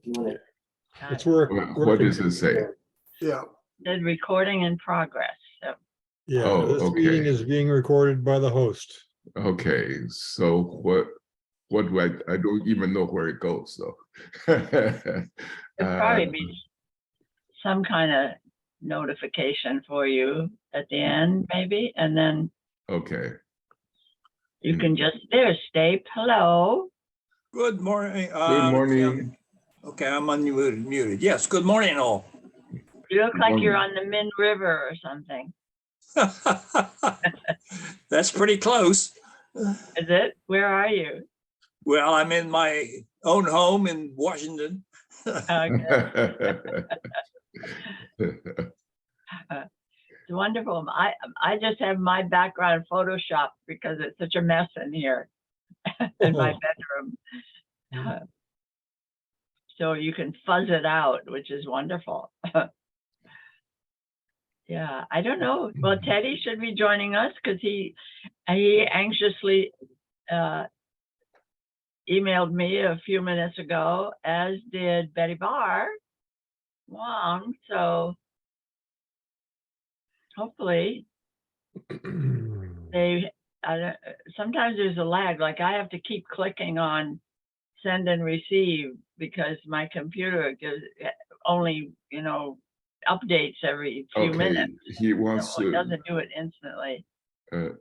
It's working. What does it say? Yeah. Said recording in progress. So Yeah, Oh, this okay. meeting is being recorded by the host. Okay, so what do I don't even know where it goes though. it'd probably be some kind of notification for you at the end, maybe, and then Okay. you can just Stape. Hello. Good morning. Good morning. Okay, I'm unmuted. Yes, good morning, all. You look like you're Morning. on the Min River or something. That's pretty close. Is it? Where are you? Well, I'm in my own home in Washington. It's wonderful. I just have my background Photoshop because it's such a mess in here in my bedroom. So you can fuzz it out, which is wonderful. Yeah, I don't know. Well, Teddy should be joining us because he anxiously emailed me a few minutes ago, as did Betty Barr Wong. So hopefully sometimes there's a lag, like I have to keep clicking on send and receive because my computer gives only, updates every few minutes. He wants So it to doesn't do it instantly.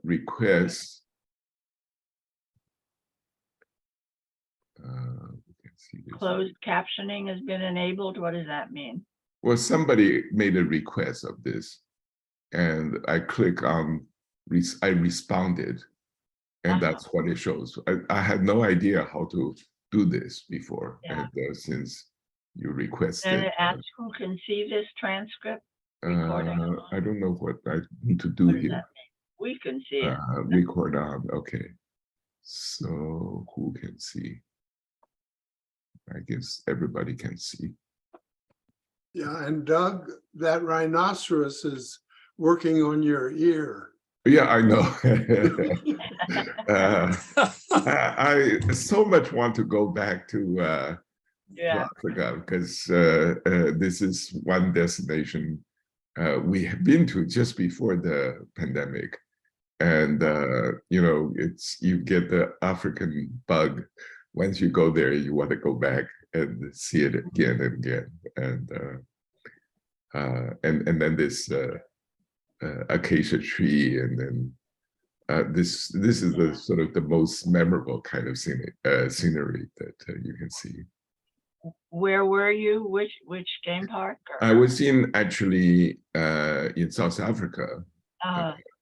request. We can see this. Closed captioning has been enabled. What does that mean? Well, somebody made a request of this, and I click on, I responded, and that's what it shows. I had no idea how to do this before, and since you requested. And it asks who can see this transcript recording. I don't know what I need to do here. We can see it. Record on, okay. So who can see? I guess everybody can see. Yeah, and Doug, that rhinoceros is working on your ear. Yeah, I know. I so much want to go back to Africa because this is one destination we have been to just before the pandemic, and you get the African bug. Once you go there, you want to go back and see it again and again, and then this acacia tree, and then this is the sort of the most memorable kind of scenery that you can see. Where were you? Which game park? I was actually in South Africa,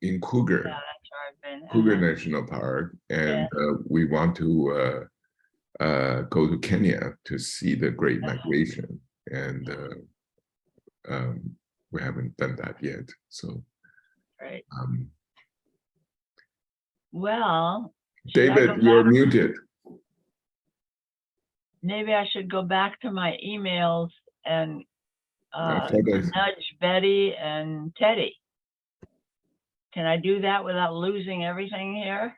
in Kruger. Yeah, that's where I've been. Kruger National Park, and we want to go to Kenya to see the Great Migration, and we haven't done that yet. So, right. Well, David, you're muted. Maybe I should go back to my emails and nudge Betty and Teddy. Can I do that without losing everything here?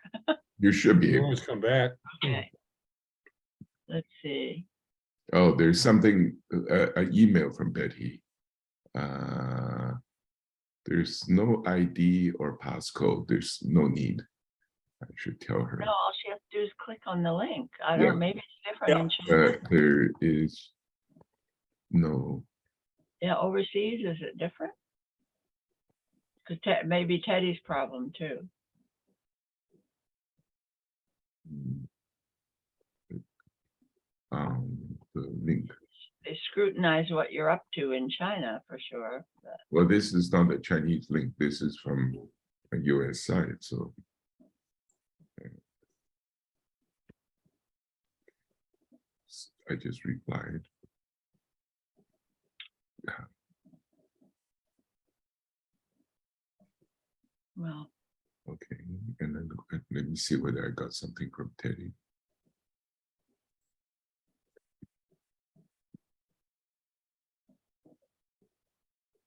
You should be. You always come back. Okay. Let's see. Oh, there's something, an email from Betty. There's no ID or passcode. There's no need. I should tell her. No, all she has to do is click on the link. I don't know, maybe it's different in China. There is no. Yeah, overseas, is it different? Because maybe Teddy's problem too. The link. They scrutinize what you're up to in China for sure. But. Well, this is not a Chinese link. This is from a US site. So I just replied. Yeah. Well. Okay, and then let me see whether I got something from Teddy.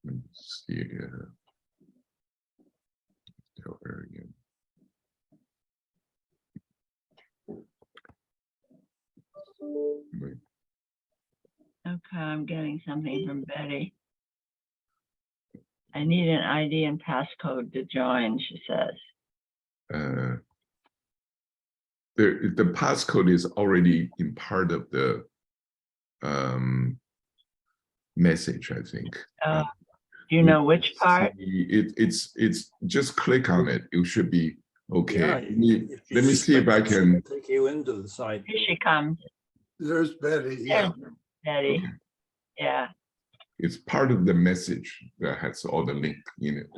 Let me see. Tell her again. Wait. Okay, I'm getting something from Betty. I need an ID and passcode to join, she says. The passcode is already in part of the message, I think. Do you know which part? It's just click on it. It should be okay. Yeah, Let me see if I can. Take you into the site. Here she comes. There's Betty, yeah. There's Betty. Okay. Yeah. It's part of the message that has all the link in it.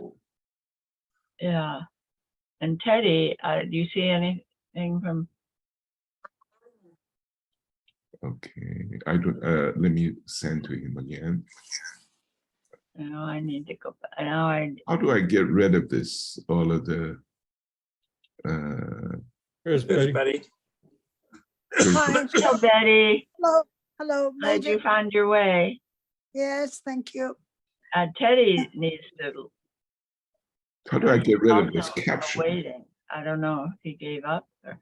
Yeah. And Teddy, do you see anything from? Okay, I don't. Let me send to him again. No, I need to go back. Now How do I get rid of this? All of the. There's There's Betty. Betty. Hi, Hello, Betty. hello, hello. Glad you Major. found your way. Yes, thank you. Teddy needs to. How do I get rid of this also caption? Waiting. I don't know if he gave up or.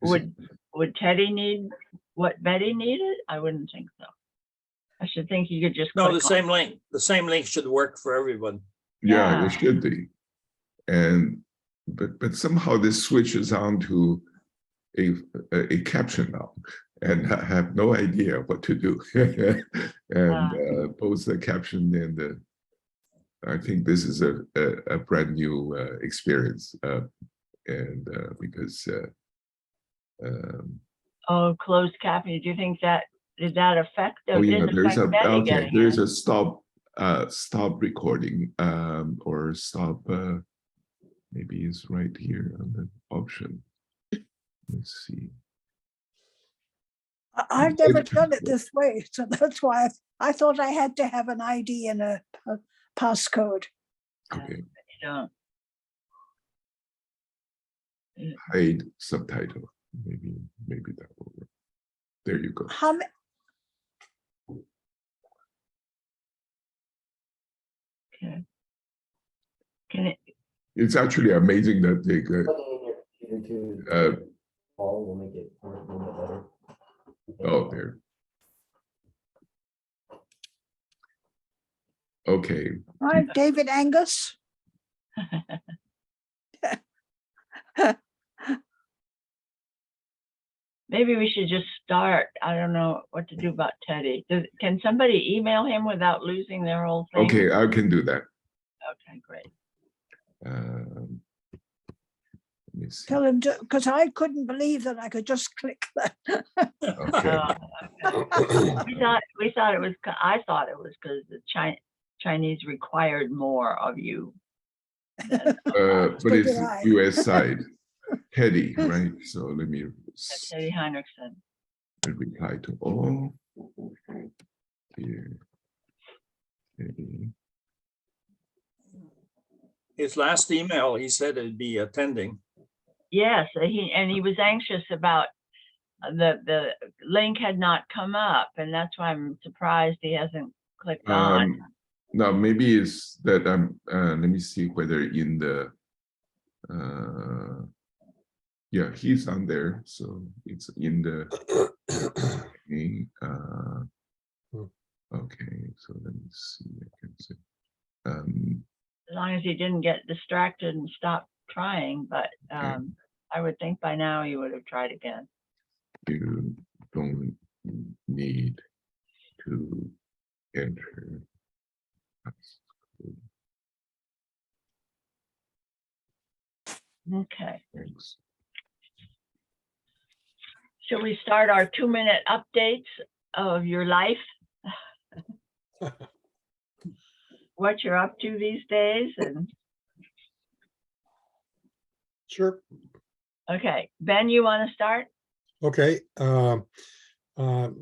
Is it- Would Teddy need what Betty needed? I wouldn't think so. I should think you could just. No, click the on- same link. The same link should work for everyone. Yeah, Yeah. it should be. And but somehow this switches on to a caption now, and I have no idea what to do. And both the caption and the. I think this is a brand new experience, and because. Oh, closed captioning. Do you think that did that affect? Oh yeah, didn't there's a affect Betty okay. getting There's it? a stop recording or stop. Maybe it's right here on the option. Let's see. I've never done it this way, so that's why I thought I had to have an ID and a passcode. Okay, You don't. hide subtitle. Maybe that will work. There you go. How many? Okay. Can it? It's actually amazing that they got. All will make it work a little bit better. Oh, there. Okay. Right, David Angus. Maybe we should just start. I don't know what to do about Teddy. Can somebody email him without losing their whole thing? Okay, I can do that. Okay, great. Let me see. Tell him to, because I couldn't believe that I could just click that. Okay. We thought it was. I thought it was because the Chinese required more of you. But So it's did I. US side. Teddy, right? So let me Teddy Heinrichsen. reply to all. Here. Teddy. His last email, he said it'd be attending. Yes, he was anxious about the link had not come up, and that's why I'm surprised he hasn't clicked on. No, maybe it's that let me see whether in the yeah, he's on there, so it's in the okay, okay, so let me see. I can see. As long as he didn't get distracted and stop trying, but I would think by now he would have tried again. You don't need to enter. Okay. Thanks. Shall we start our 2-minute updates of your life? What you're up to these days? And Sure. okay, Ben, you want to start? Okay.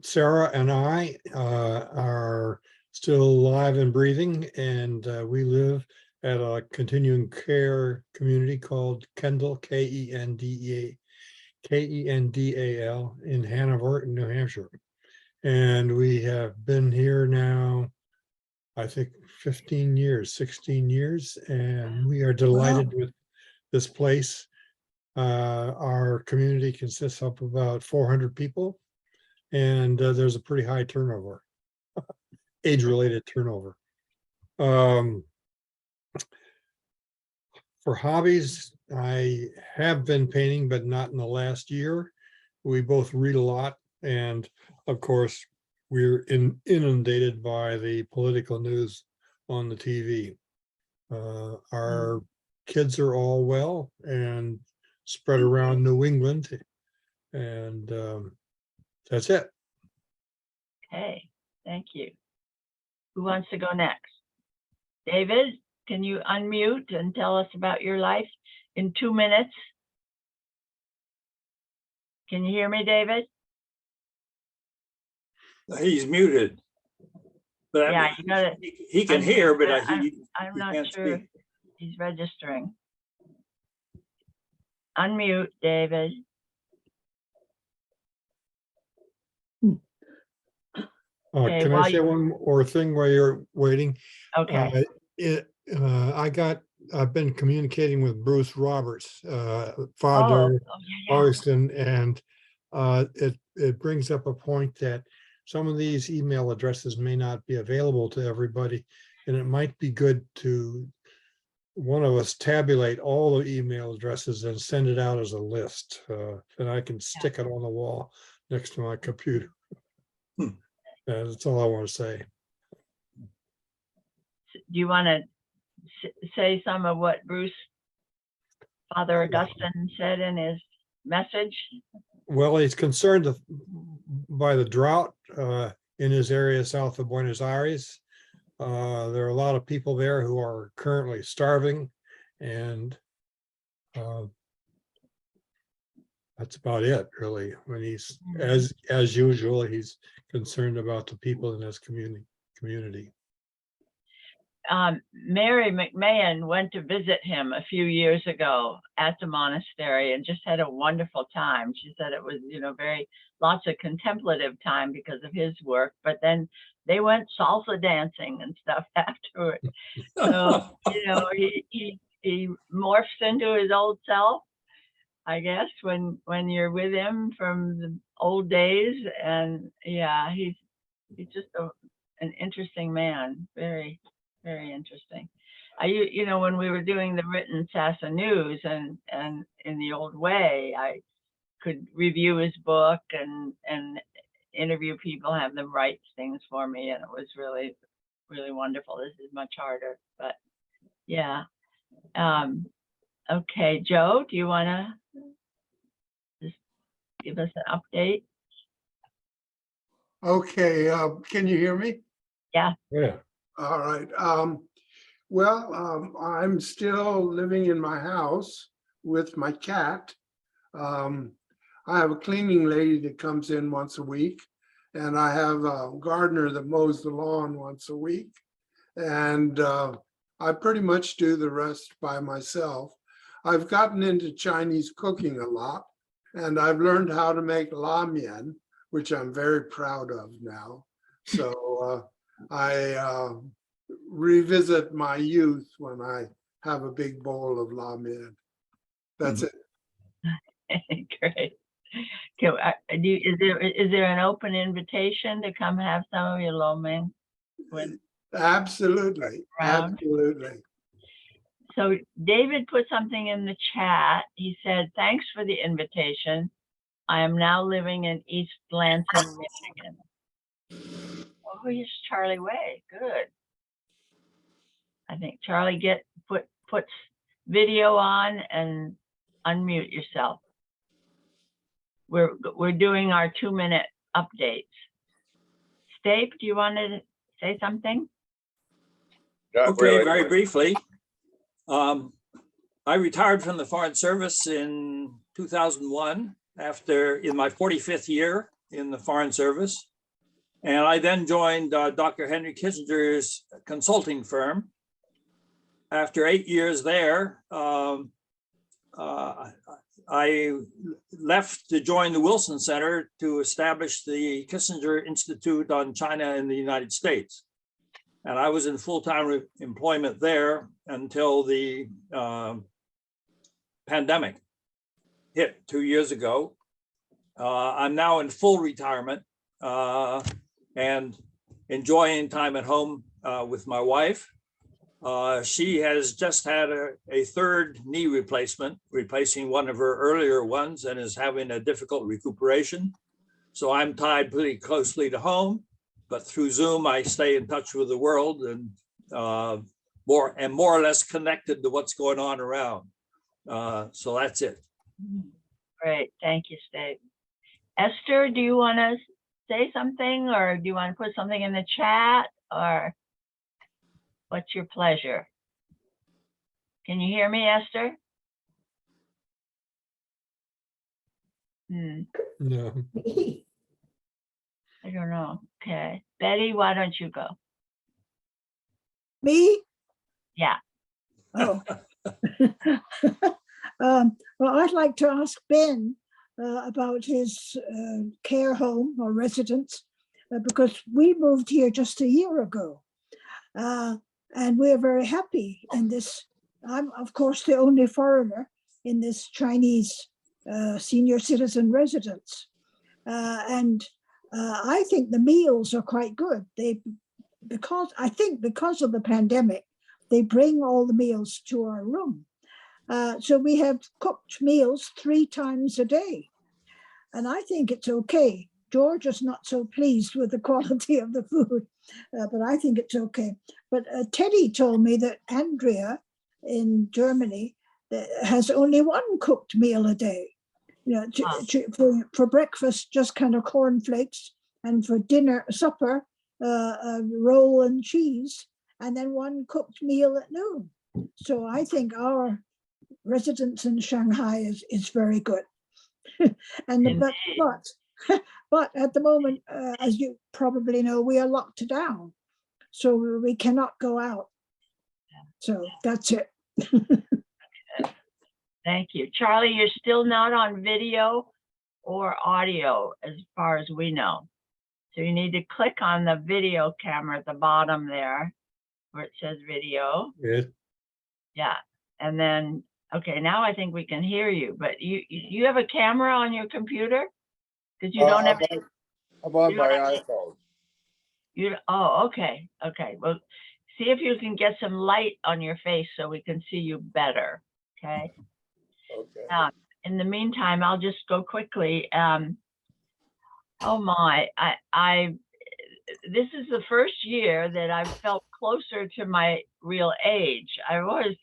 Sarah and I are still alive and breathing, and we live at a continuing care community called Kendall, Kendal, in Hanover, New Hampshire. And we have been here now, I think 16 years, and we are delighted with this place. Our community consists of about 400 people, and there's a pretty high turnover, age-related turnover. For hobbies, I have been painting, but not in the last year. We both read a lot, and of course, we're inundated by the political news on the TV. Our kids are all well and spread around New England, and that's it. Okay, thank you. Who wants to go next? David, can you unmute and tell us about your life in 2 minutes? Can you hear me, David? He's muted. But I Yeah, mean, you got it. he can hear, but he I'm he not can't sure speak. he's registering. Unmute, David. Okay, Can I while say you- one more thing while you're waiting? Okay, I've been communicating with Bruce Roberts, oh, Father yeah. Augustin, and it brings up a point that some of these email addresses may not be available to everybody, and it might be good to one of us tabulate all the email addresses and send it out as a list, and I can stick it on the wall next to my computer. That's all I want to say. Do you want to say some of what Father Augustine said in his message? Well, he's concerned by the drought in his area south of Buenos Aires. There are a lot of people there who are currently starving, and that's about it, really. When he's, as usual, he's concerned about the people in his community. Mary McMahon went to visit him a few years ago at the monastery and just had a wonderful time. She said it was, lots of contemplative time because of his work, but then they went salsa dancing and stuff afterward. So, he morphs into his old self, I guess, when you're with him from the old days. And yeah, he's just an interesting man. Very, very interesting. When we were doing the written Sassa News and in the old way, I could review his book and interview people, have them write things for me, and it was really, really wonderful. This is much harder, but yeah. Okay, Joe, do you want to just give us an update? Okay, can you hear me? Yeah. All right. Well, I'm still living in my house with my cat. I have a cleaning lady that comes in once a week, and I have a gardener that mows the lawn once a week. And I pretty much do the rest by myself. I've gotten into Chinese cooking a lot, and I've learned how to make la mian, which I'm very proud of now. So I revisit my youth when I have a big bowl of la mian. That's it. Great. Is there an open invitation to come have some of your lo mein? Absolutely, Around? absolutely. So David put something in the chat. He said, "Thanks for the invitation. I am now living in East Lansing, Michigan." Oh, here's Charlie Way. Good. I think Charlie puts video on and unmute yourself. We're doing our 2-minute updates. Stape, do you want to say something? Okay, very briefly. I retired from the Foreign Service in 2001 in my 45th year in the Foreign Service. And I then joined Dr. Henry Kissinger's consulting firm. After 8 years there, I left to join the Wilson Center to establish the Kissinger Institute on China in the United States. And I was in full-time employment there until the pandemic hit 2 years ago. I'm now in full retirement, and enjoying time at home with my wife. She has just had a third knee replacement, replacing one of her earlier ones, and is having a difficult recuperation. So I'm tied pretty closely to home, but through Zoom, I stay in touch with the world and more or less connected to what's going on around. So that's it. Great, thank you, Steve. Esther, do you want to say something, or do you want to put something in the chat, or what's your pleasure? Can you hear me, Esther? No. I don't know. Okay, Betty, why don't you go? Me? Yeah. Oh. Well, I'd like to ask Ben about his care home or residence, because we moved here just a year ago. And we're very happy in this. I'm, of course, the only foreigner in this Chinese senior citizen residence. And I think the meals are quite good. I think because of the pandemic, they bring all the meals to our room. So we have cooked meals 3 times a day. And I think it's okay. George is not so pleased with the quality of the food, but I think it's okay. But Teddy told me that Andrea in Germany has only 1 cooked meal a day. You know, for breakfast, just kind of cornflakes, and for dinner, supper, a roll and cheese, and then 1 cooked meal at noon. So I think our residence in Shanghai is very good. And but at the moment, as you probably know, we are locked down, so we cannot go out. So that's it. Thank you. Charlie, you're still not on video or audio as far as we know. So you need to click on the video camera at the bottom there where it says video. Good. Yeah. And then, okay, now I think we can hear you, but you have a camera on your computer? Because you don't have. I'm on my iPhone. Oh, okay. Okay. Well, see if you can get some light on your face so we can see you better. Okay. Okay. In the meantime, I'll just go quickly. Oh my, this is the first year that I've felt closer to my real age. I've always,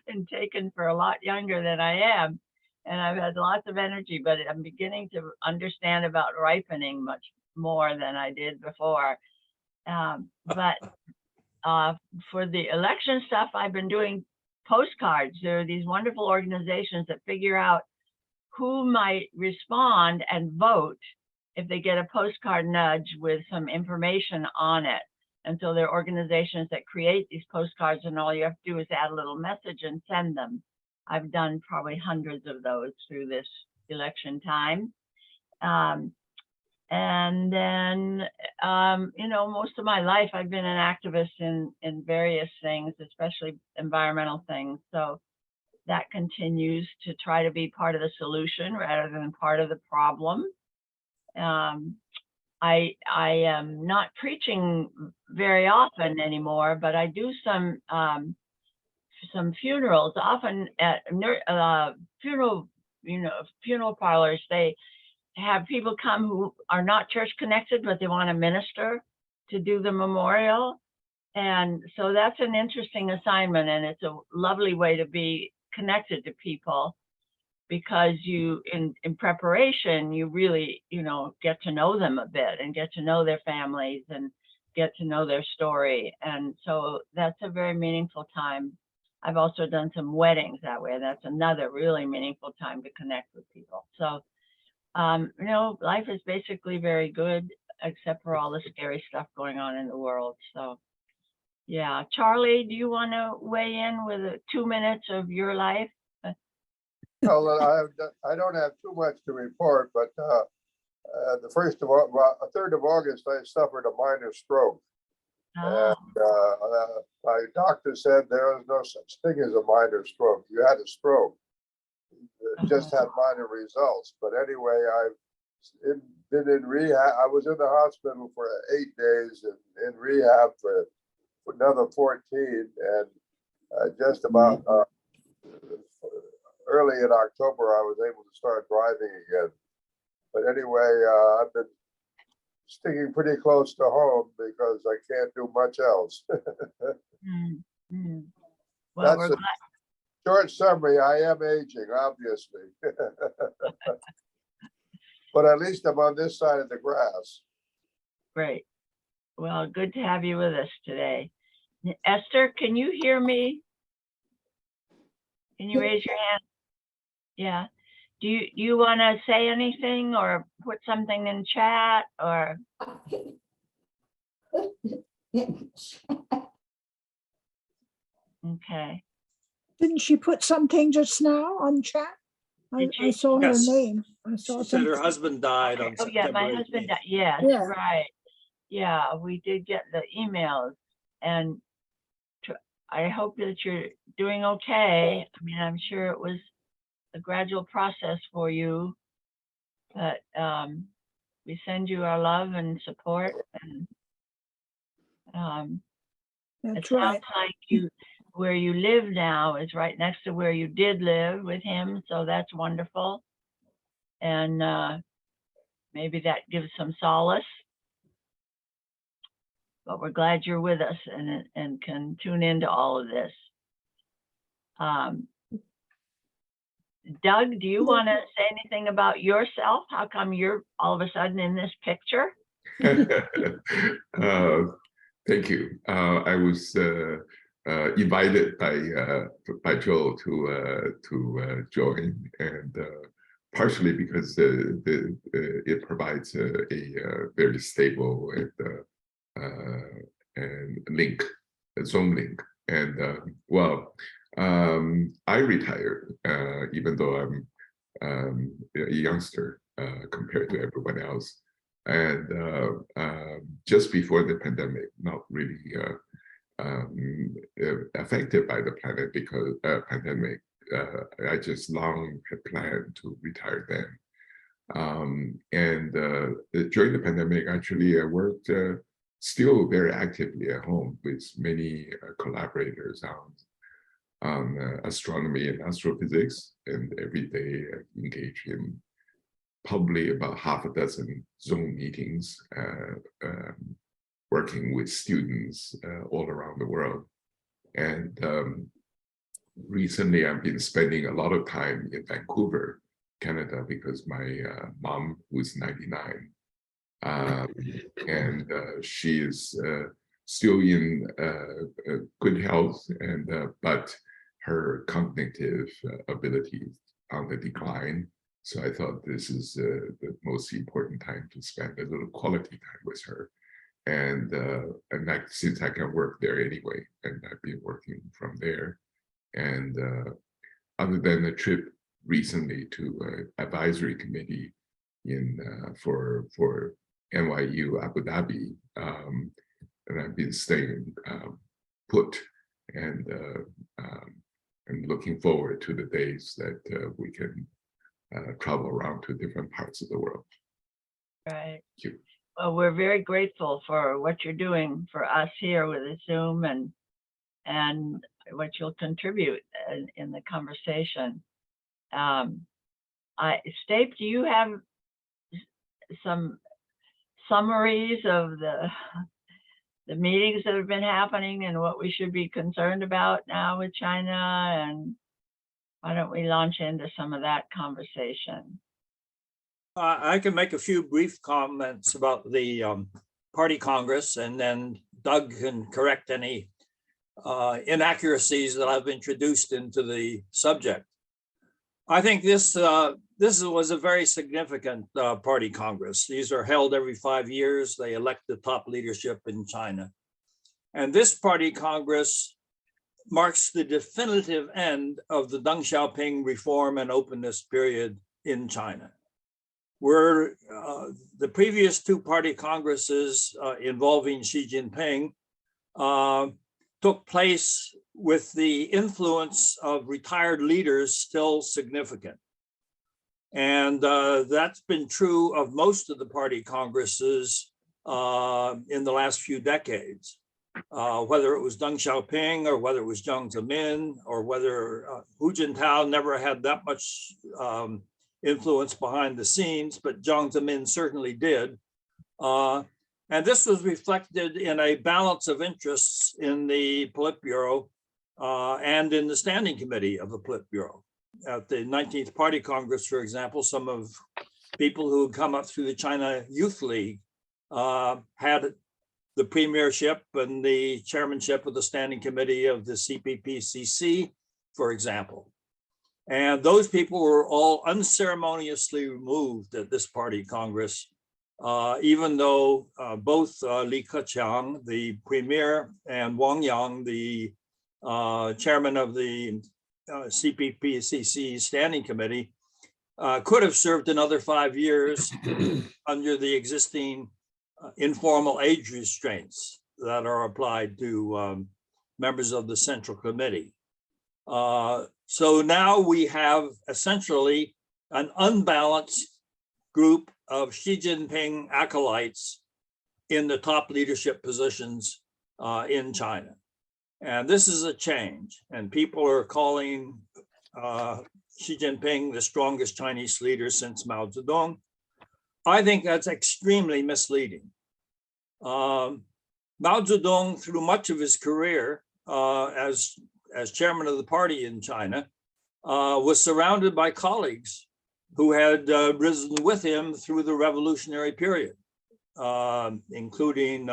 been taken for a lot younger than I am, and I've had lots of energy, but I'm beginning to understand about ripening much more than I did before. But for the election stuff, I've been doing postcards. There are these wonderful organizations that figure out who might respond and vote if they get a postcard nudge with some information on it. And so there are organizations that create these postcards, and all you have to do is add a little message and send them. I've done probably hundreds of those through this election time. And then, most of my life I've been an activist in various things, especially environmental things. So that continues to try to be part of the solution rather than part of the problem. I am not preaching very often anymore, but I do some funerals, often at funeral parlors. They have people come who are not church connected, but they want to minister to do the memorial. And so that's an interesting assignment, and it's a lovely way to be connected to people, because you, in preparation, you really, get to know them a bit and get to know their families and get to know their story. And so that's a very meaningful time. I've also done some weddings that way. That's another really meaningful time to connect with people. So, life is basically very good, except for all the scary stuff going on in the world. So, yeah. Charlie, do you want to weigh in with 2 minutes of your life? Well, I don't have too much to report, but the 3rd of August, I suffered a minor stroke. Oh. And my doctor said there was no such thing as a minor stroke. You had a stroke. It just had minor results. But anyway, in been in rehab. I was in the hospital for 8 days and in rehab for another 14. And just about early in October, I was able to start driving again. But anyway, I've been sticking pretty close to home because I can't do much else. Well, That's we're a glad. short summary. I am aging, obviously. But at least I'm on this side of the grass. Great. Well, good to have you with us today. Esther, can you hear me? Can you raise your hand? Yeah. Do you want to say anything or put something in chat or? Okay. Didn't she put something just now on chat? I Did she? saw her Yes. name. I She saw said her something. husband died on Oh, yeah, my September husband 18th. died. Yes, Yeah. right. Yeah, we did get the emails and I hope that you're doing okay. I mean, I'm sure it was a gradual process for you, but we send you our love and support. And it That's sounds right. like where you live now is right next to where you did live with him, so that's wonderful. And maybe that gives some solace. But we're glad you're with us and can tune into all of this. Doug, do you want to say anything about yourself? How come you're all of a sudden in this picture? Thank you. I was invited by Joe to join, and partially because it provides a very stable and link, a Zoom link. And I retired, even though I'm a youngster compared to everyone else. And just before the pandemic, not really affected by the pandemic. I just long had planned to retire then. And during the pandemic, actually, I worked still very actively at home with many collaborators on astronomy and astrophysics, and every day I engage in probably about half a dozen Zoom meetings, working with students all around the world. And recently I've been spending a lot of time in Vancouver, Canada, because my mom, who's 99, and she is still in good health, and but her cognitive abilities on the decline. So I thought this is the most important time to spend a little quality time with her. And since I can work there anyway, and I've been working from there. And other than a trip recently to advisory committee for NYU Abu Dhabi, and I've been staying put, and I'm looking forward to the days that we can travel around to different parts of the world. Right. Thank you. Well, we're very grateful for what you're doing for us here with the Zoom and what you'll contribute in the conversation. Stape, do you have some summaries of the meetings that have been happening and what we should be concerned about now with China? And why don't we launch into some of that conversation? I can make a few brief comments about the Party Congress, and then Doug can correct any inaccuracies that I've introduced into the subject. I think this was a very significant Party Congress. These are held every 5 years. They elect the top leadership in China. And this Party Congress marks the definitive end of the Deng Xiaoping reform and openness period in China. Where the previous two Party Congresses involving Xi Jinping took place with the influence of retired leaders still significant. And that's been true of most of the party congresses in the last few decades. Whether it was Deng Xiaoping or whether it was Jiang Zemin or whether Hu Jintao never had that much influence behind the scenes, but Jiang Zemin certainly did. And this was reflected in a balance of interests in the Politburo and in the Standing Committee of the Politburo. At the 19th Party Congress, for example, some of people who had come up through the China Youth League had the premiership and the chairmanship of the Standing Committee of the CPPCC, for example. And those people were all unceremoniously removed at this party Congress, even though both Li Keqiang, the premier, and Wang Yang, the chairman of the CPPCC Standing Committee, could have served another 5 years under the existing informal age restraints that are applied to members of the Central Committee. So now we have essentially an unbalanced group of Xi Jinping acolytes in the top leadership positions in China. And this is a change, and people are calling Xi Jinping the strongest Chinese leader since Mao Zedong. I think that's extremely misleading. Mao Zedong, through much of his career as chairman of the party in China, was surrounded by colleagues who had risen with him through the revolutionary period, including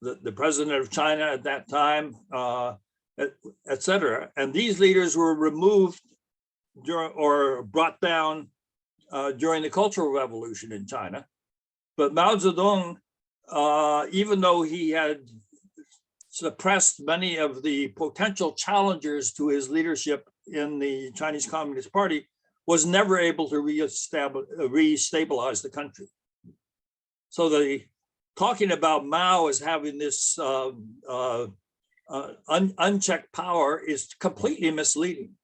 the president of China at that time, et cetera. And these leaders were removed or brought down during the Cultural Revolution in China. But Mao Zedong, even though he had suppressed many of the potential challengers to his leadership in the Chinese Communist Party, was never able to re-stabilize the country. So talking about Mao as having this unchecked power is completely misleading.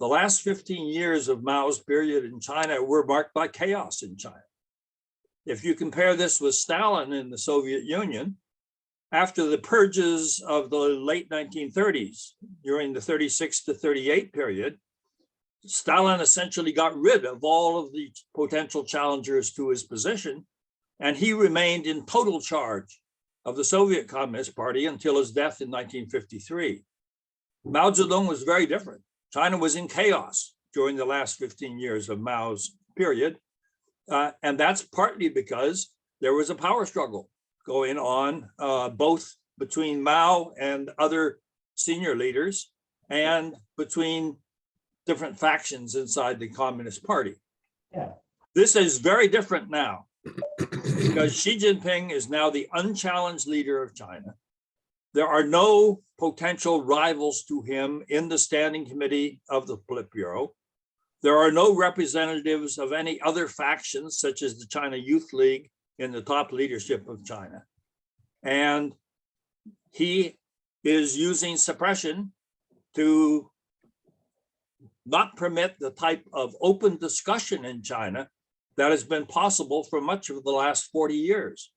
The last 15 years of Mao's period in China were marked by chaos in China. If you compare this with Stalin in the Soviet Union, after the purges of the late 1930s, during the 36 to 38 period, Stalin essentially got rid of all of the potential challengers to his position, and he remained in total charge of the Soviet Communist Party until his death in 1953. Mao Zedong was very different. China was in chaos during the last 15 years of Mao's period, and that's partly because there was a power struggle going on both between Mao and other senior leaders and between different factions inside the Communist Party. Yeah. This is very different now because Xi Jinping is now the unchallenged leader of China. There are no potential rivals to him in the Standing Committee of the Politburo. There are no representatives of any other factions, such as the China Youth League, in the top leadership of China. And he is using suppression to not permit the type of open discussion in China that has been possible for much of the last 40 years.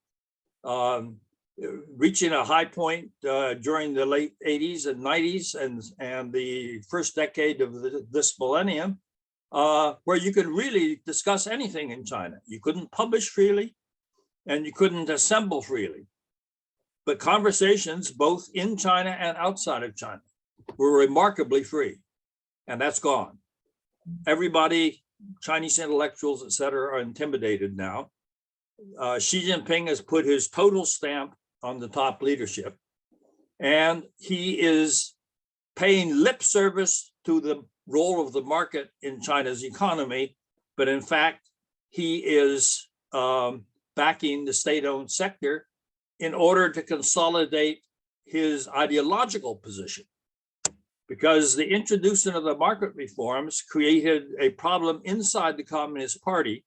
Reaching a high point during the late 80s and 90s and the first decade of this millennium, where you could really discuss anything in China. You couldn't publish freely and you couldn't assemble freely. But conversations both in China and outside of China were remarkably free, and that's gone. Everybody, Chinese intellectuals, et cetera, are intimidated now. Xi Jinping has put his total stamp on the top leadership, and he is paying lip service to the role of the market in China's economy, but in fact, he is backing the state-owned sector in order to consolidate his ideological position. Because the introduction of the market reforms created a problem inside the Communist Party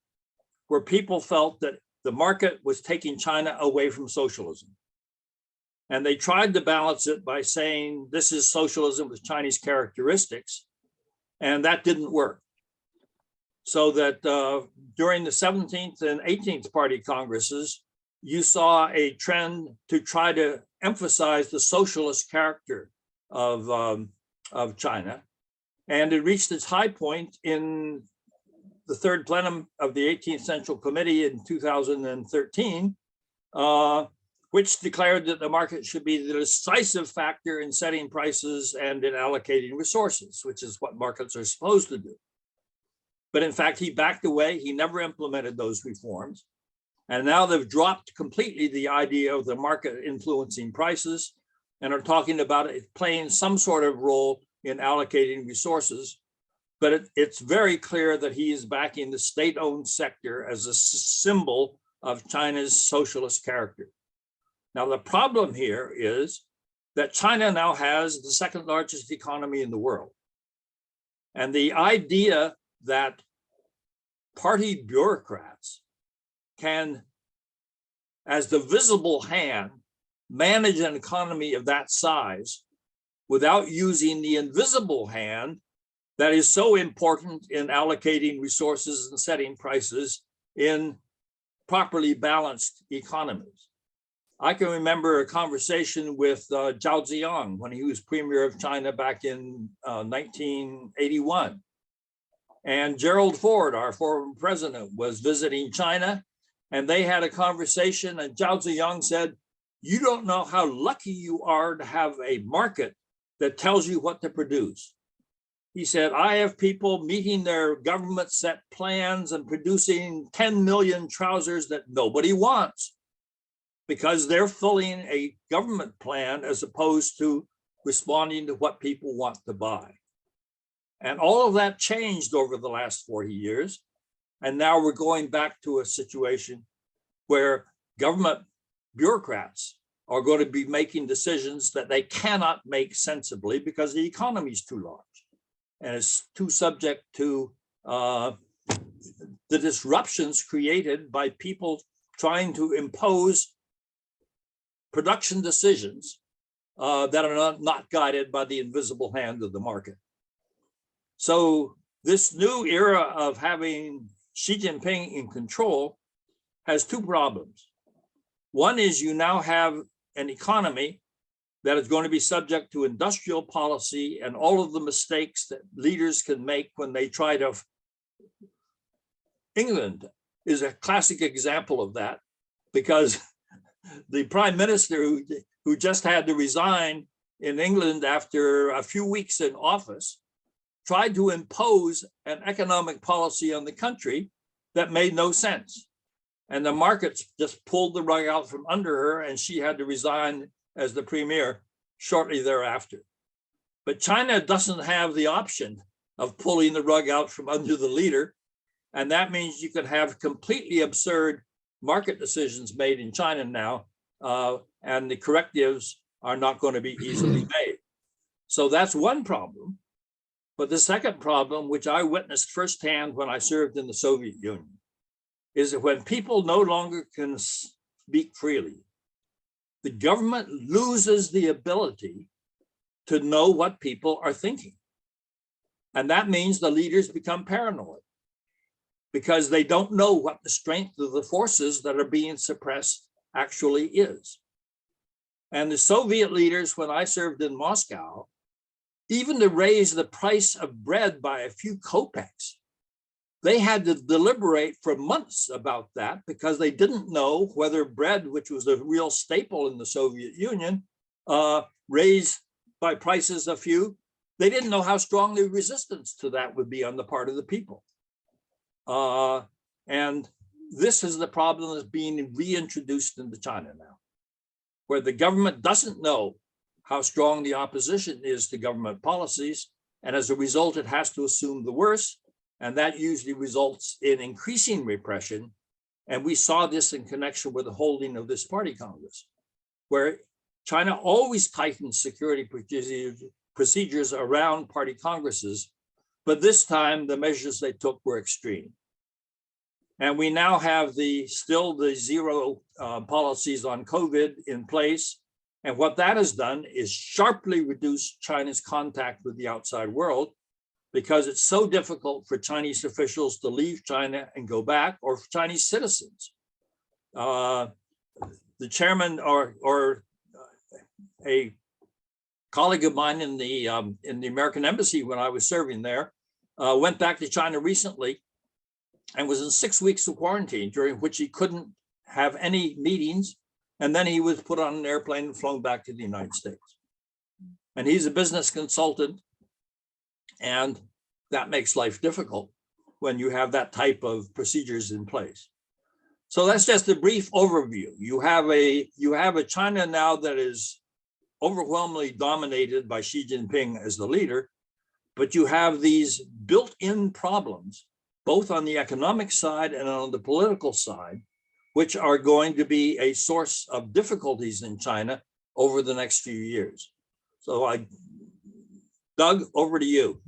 where people felt that the market was taking China away from socialism. And they tried to balance it by saying this is socialism with Chinese characteristics, and that didn't work. So that during the 17th and 18th Party Congresses, you saw a trend to try to emphasize the socialist character of China. And it reached its high point in the third plenum of the 18th Central Committee in 2013, which declared that the market should be the decisive factor in setting prices and in allocating resources, which is what markets are supposed to do. But in fact, he backed away. He never implemented those reforms. And now they've dropped completely the idea of the market influencing prices and are talking about it playing some sort of role in allocating resources. But it's very clear that he is backing the state-owned sector as a symbol of China's socialist character. Now, the problem here is that China now has the second largest economy in the world. And the idea that party bureaucrats can, as the visible hand, manage an economy of that size without using the invisible hand that is so important in allocating resources and setting prices in properly balanced economies. I can remember a conversation with Zhao Ziyang when he was premier of China back in 1981. And Gerald Ford, our former president, was visiting China, and they had a conversation, and Zhao Ziyang said, "You don't know how lucky you are to have a market that tells you what to produce." He said, "I have people meeting their government set plans and producing 10 million trousers that nobody wants because they're filling a government plan as opposed to responding to what people want to buy." And all of that changed over the last 40 years. And now we're going back to a situation where government bureaucrats are going to be making decisions that they cannot make sensibly because the economy is too large and it's too subject to the disruptions created by people trying to impose production decisions that are not guided by the invisible hand of the market. So this new era of having Xi Jinping in control has two problems. One is you now have an economy that is going to be subject to industrial policy and all of the mistakes that leaders can make when they try to. England is a classic example of that because the prime minister who just had to resign in England after a few weeks in office tried to impose an economic policy on the country that made no sense. And the markets just pulled the rug out from under her and she had to resign as the premier shortly thereafter. But China doesn't have the option of pulling the rug out from under the leader. And that means you can have completely absurd market decisions made in China now, and the correctives are not going to be easily made. So that's one problem. But the second problem, which I witnessed firsthand when I served in the Soviet Union, is that when people no longer can speak freely, the government loses the ability to know what people are thinking. And that means the leaders become paranoid because they don't know what the strength of the forces that are being suppressed actually is. And the Soviet leaders, when I served in Moscow, even to raise the price of bread by a few kopecks, they had to deliberate for months about that because they didn't know whether bread, which was a real staple in the Soviet Union, raised by prices a few, they didn't know how strong the resistance to that would be on the part of the people. And this is the problem that's being reintroduced into China now, where the government doesn't know how strong the opposition is to government policies. And as a result, it has to assume the worst. And that usually results in increasing repression. And we saw this in connection with the holding of this party Congress, where China always tightens security procedures around party Congresses. But this time, the measures they took were extreme. And we now have still the zero policies on COVID in place. And what that has done is sharply reduce China's contact with the outside world, because it's so difficult for Chinese officials to leave China and go back, or for Chinese citizens. The chairman or a colleague of mine in the American embassy when I was serving there went back to China recently and was in 6 weeks of quarantine, during which he couldn't have any meetings. And then he was put on an airplane and flown back to the United States. And he's a business consultant, and that makes life difficult when you have that type of procedures in place. So that's just a brief overview. You have a China now that is overwhelmingly dominated by Xi Jinping as the leader, but you have these built-in problems, both on the economic side and on the political side, which are going to be a source of difficulties in China over the next few years. So Doug, over to you.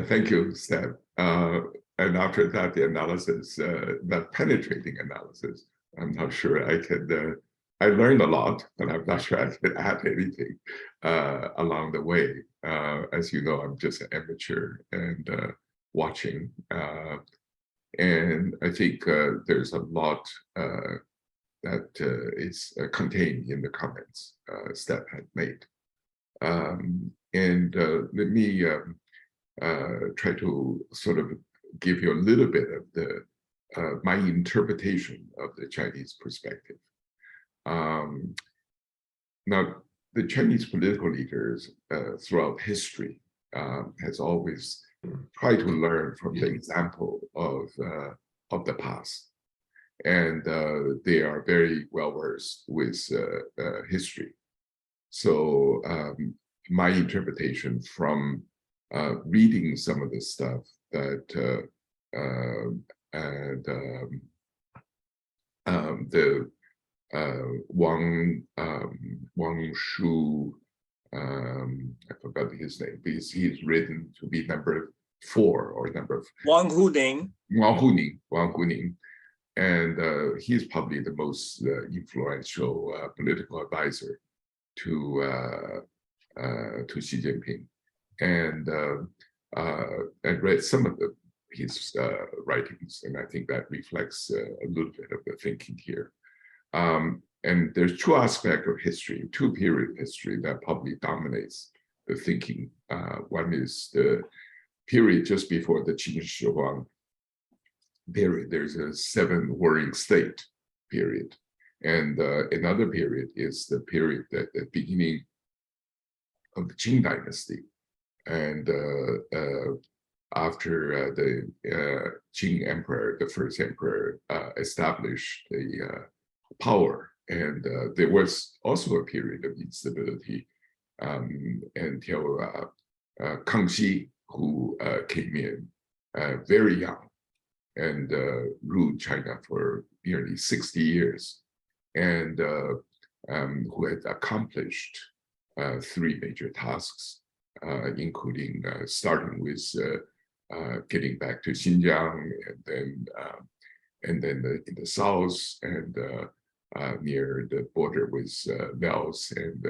Thank you, Stan. And after that, the analysis, that penetrating analysis, I'm not sure I could, I learned a lot, but I'm not sure I could add anything along the way. As you know, I'm just an amateur and watching. And I think there's a lot that is contained in the comments Stan had made. Let me try to sort of give you a little bit of the my interpretation of the Chinese perspective. Now, the Chinese political leaders throughout history has always tried to learn from the example of the past, and they are very well versed with history. So my interpretation from reading some of the stuff that the Wang Shu, I forgot his name, because he's written to be number 4 or number Wang Huning. Wang Huning, and he's probably the most influential political advisor to Xi Jinping, and read some of his writings, and I think that reflects a little bit of the thinking here. And there's 2 aspects of history, 2 period history that probably dominates the thinking. One is the period just before the Qin Shi Huang period. There's a 7 warring state period. And another period is the period at the beginning of the Qing dynasty. And after the Qing emperor, the first emperor, established the power. And there was also a period of instability until Kangxi, who came in very young and ruled China for nearly 60 years, and who had accomplished 3 major tasks, including starting with getting back to Xinjiang, and then in the south and near the border with Laos and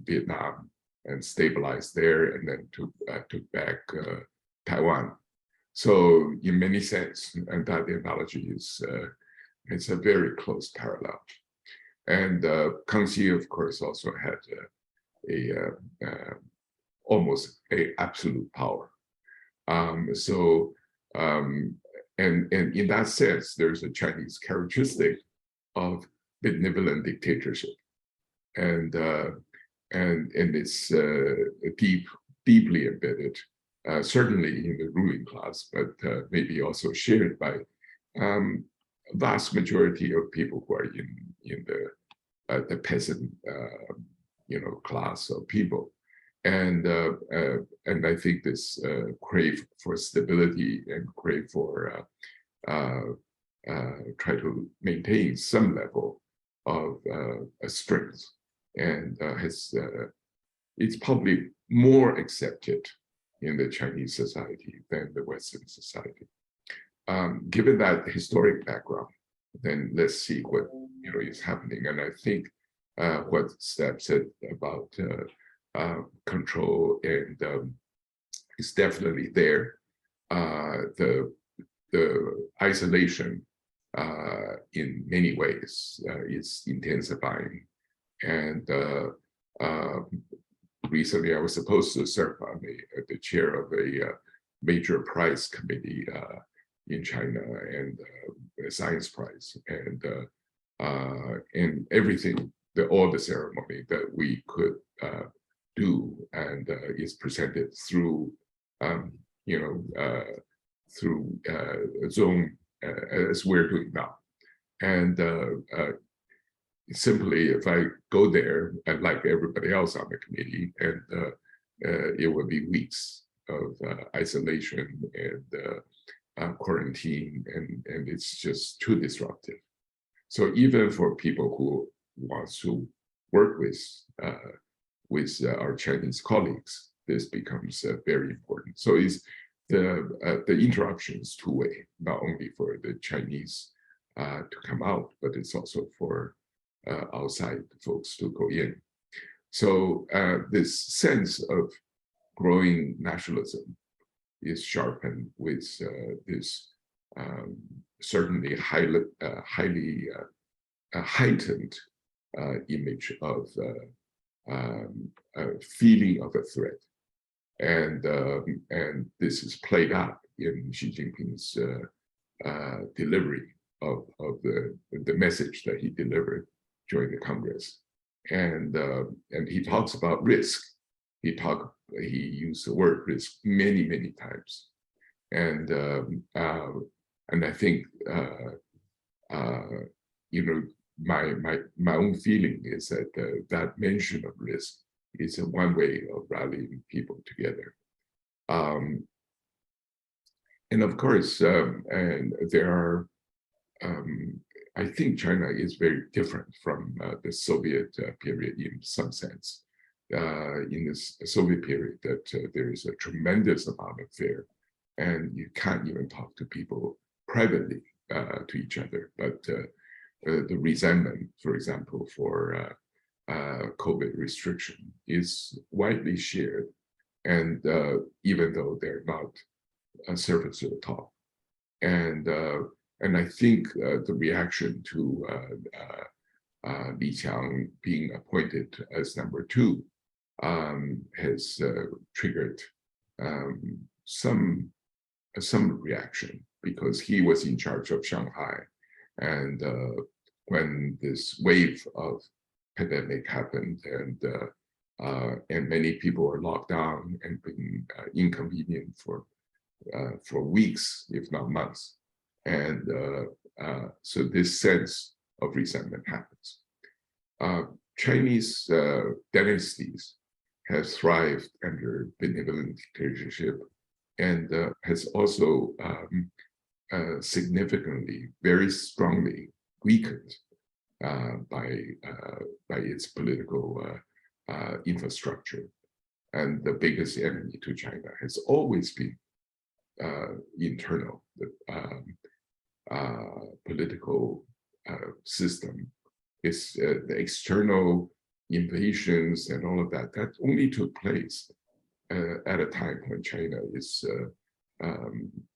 Vietnam, and stabilized there, and then took back Taiwan. So in many sense, and that analogy is it's a very close parallel. And Kangxi, of course, also had almost a absolute power. And in that sense, there's a Chinese characteristic of benevolent dictatorship, and it's deeply embedded, certainly in the ruling class, but maybe also shared by vast majority of people who are in the peasant class of people. And I think this crave for stability and crave for try to maintain some level of strength, and it's probably more accepted in the Chinese society than the Western society. Given that historic background, then let's see what is happening. And I think what Steph said about control, and it's definitely there. The isolation in many ways is intensifying. And recently I was supposed to serve on the chair of a major prize committee in China, and a science prize, and everything, all the ceremony that we could do, and is presented through through Zoom, as we're doing now. And simply, if I go there, and like everybody else on the committee, and it would be weeks of isolation and quarantine, and it's just too disruptive. So even for people who want to work with our Chinese colleagues, this becomes very important. So it's the interruption is two-way, not only for the Chinese to come out, but it's also for outside folks to go in. So this sense of growing nationalism is sharpened with this certainly highly heightened image of feeling of a threat. And this is played out in Xi Jinping's delivery of the message that he delivered during the Congress. And he talks about risk. He used the word risk many, many times. And I think my own feeling is that that mention of risk is one way of rallying people together. And of course, and there are, I think China is very different from the Soviet period in some sense. In this Soviet period, that there is a tremendous amount of fear, and you can't even talk to people privately to each other. But the resentment, for example, for COVID restriction is widely shared, and even though they're not surface at all, and I think the reaction to Li Qiang being appointed as #2 has triggered some reaction, because he was in charge of Shanghai, and when this wave of pandemic happened, and many people were locked down and been inconvenient for weeks, if not months, and so this sense of resentment happens. Chinese dynasties have thrived under benevolent dictatorship, and has also significantly, very strongly weakened by its political infrastructure. And the biggest enemy to China has always been internal, the political system. It's the external invasions and all of that only took place at a time when China is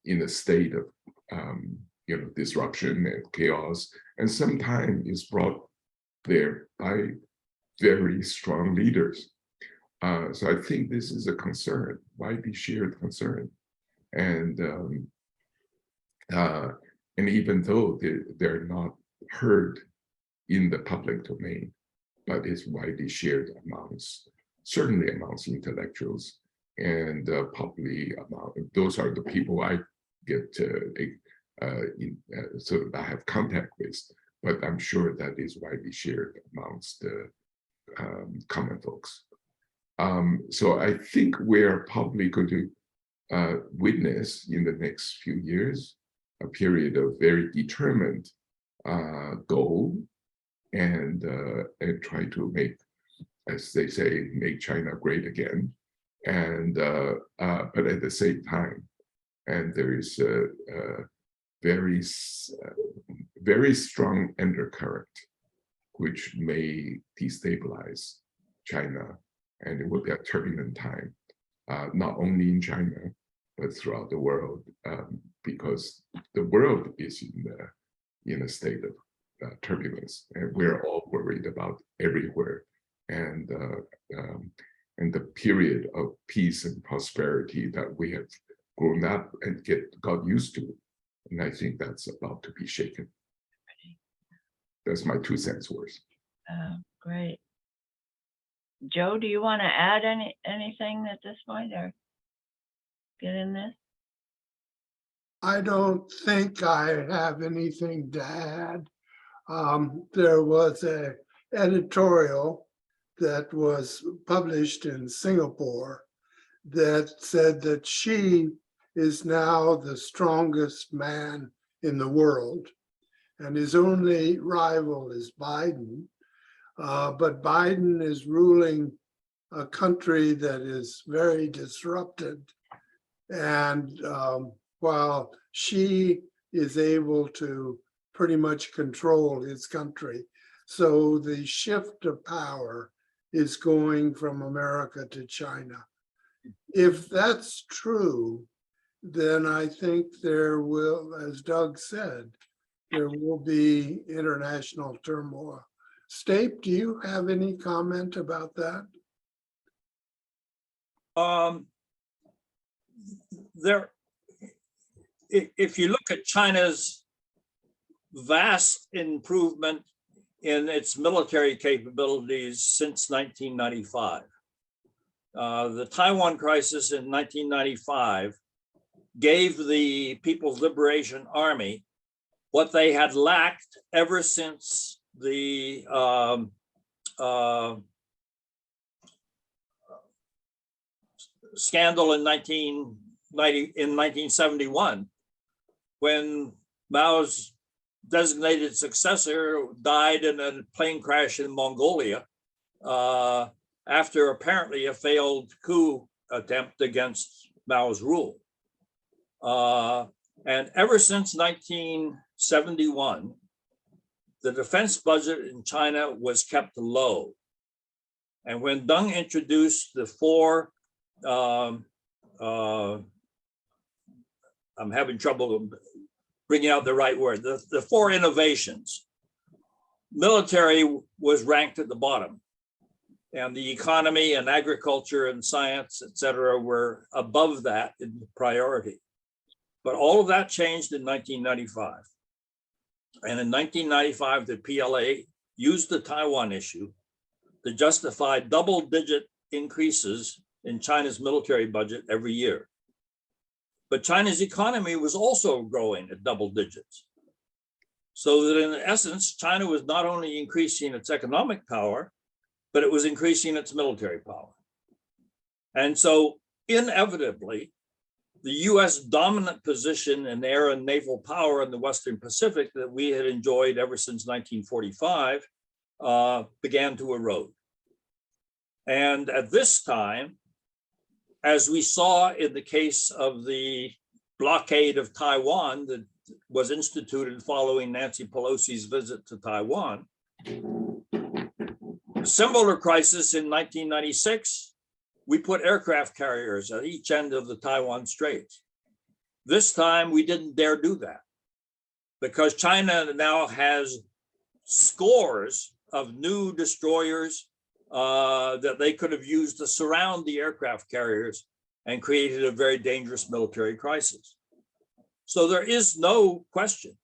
in a state of disruption and chaos, and sometimes is brought there by very strong leaders. So I think this is a concern, widely shared concern, and even though they're not heard in the public domain, but it's widely shared certainly amongst intellectuals, and probably those are the people I get sort of I have contact with, but I'm sure that is widely shared amongst the common folks. So I think we're probably going to witness in the next few years a period of very determined goal, and try to make, as they say, make China great again. And but at the same time, and there is a very strong undercurrent which may destabilize China, and it will be a turbulent time, not only in China, but throughout the world, because the world is in a state of turbulence, and we're all worried about everywhere. And the period of peace and prosperity that we have grown up and got used to, and I think that's about to be shaken. That's my 2 cents worth. Great. Joe, do you want to add anything at this point or get in this? I don't think I have anything to add. There was an editorial that was published in Singapore that said that Xi is now the strongest man in the world, and his only rival is Biden. But Biden is ruling a country that is very disrupted. And while Xi is able to pretty much control his country, so the shift of power is going from America to China. If that's true, then I think there will, as Doug said, there will be international turmoil. Stape, do you have any comment about that? If you look at China's vast improvement in its military capabilities since 1995, the Taiwan crisis in 1995 gave the People's Liberation Army what they had lacked ever since the scandal in 1971, when Mao's designated successor died in a plane crash in Mongolia after apparently a failed coup attempt against Mao's rule. And ever since 1971, the defense budget in China was kept low. And when Deng introduced the four, I'm having trouble bringing out the right word, the four innovations, military was ranked at the bottom, and the economy and agriculture and science, et cetera, were above that in priority. But all of that changed in 1995. And in 1995, the PLA used the Taiwan issue to justify double-digit increases in China's military budget every year. But China's economy was also growing at double digits. So that in essence, China was not only increasing its economic power, but it was increasing its military power. And so inevitably, the US dominant position in air and naval power in the Western Pacific that we had enjoyed ever since 1945 began to erode. And at this time, as we saw in the case of the blockade of Taiwan that was instituted following Nancy Pelosi's visit to Taiwan, a similar crisis in 1996, we put aircraft carriers at each end of the Taiwan Straits. This time we didn't dare do that because China now has scores of new destroyers that they could have used to surround the aircraft carriers and created a very dangerous military crisis. So there is no question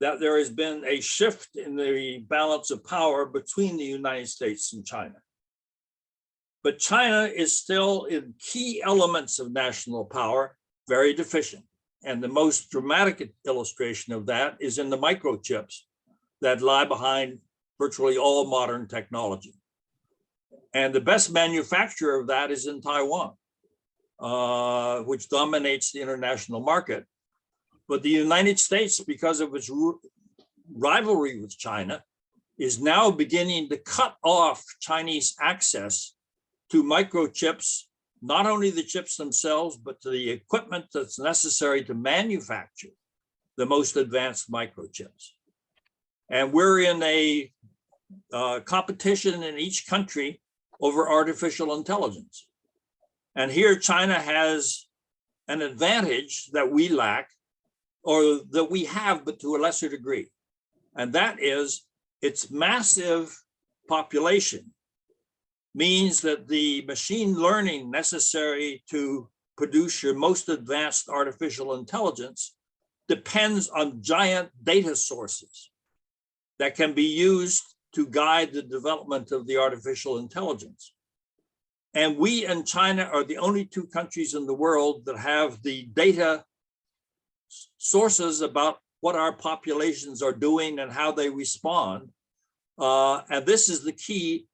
that there has been a shift in the balance of power between the United States and China. But China is still in key elements of national power very deficient. And the most dramatic illustration of that is in the microchips that lie behind virtually all modern technology. And the best manufacturer of that is in Taiwan, which dominates the international market. But the United States, because of its rivalry with China, is now beginning to cut off Chinese access to microchips, not only the chips themselves, but to the equipment that's necessary to manufacture the most advanced microchips. And we're in a competition in each country over artificial intelligence. And here China has an advantage that we lack, or that we have, but to a lesser degree. And that is its massive population means that the machine learning necessary to produce your most advanced artificial intelligence depends on giant data sources that can be used to guide the development of the artificial intelligence. And we and China are the only two countries in the world that have the data sources about what our populations are doing and how they respond. And this is the key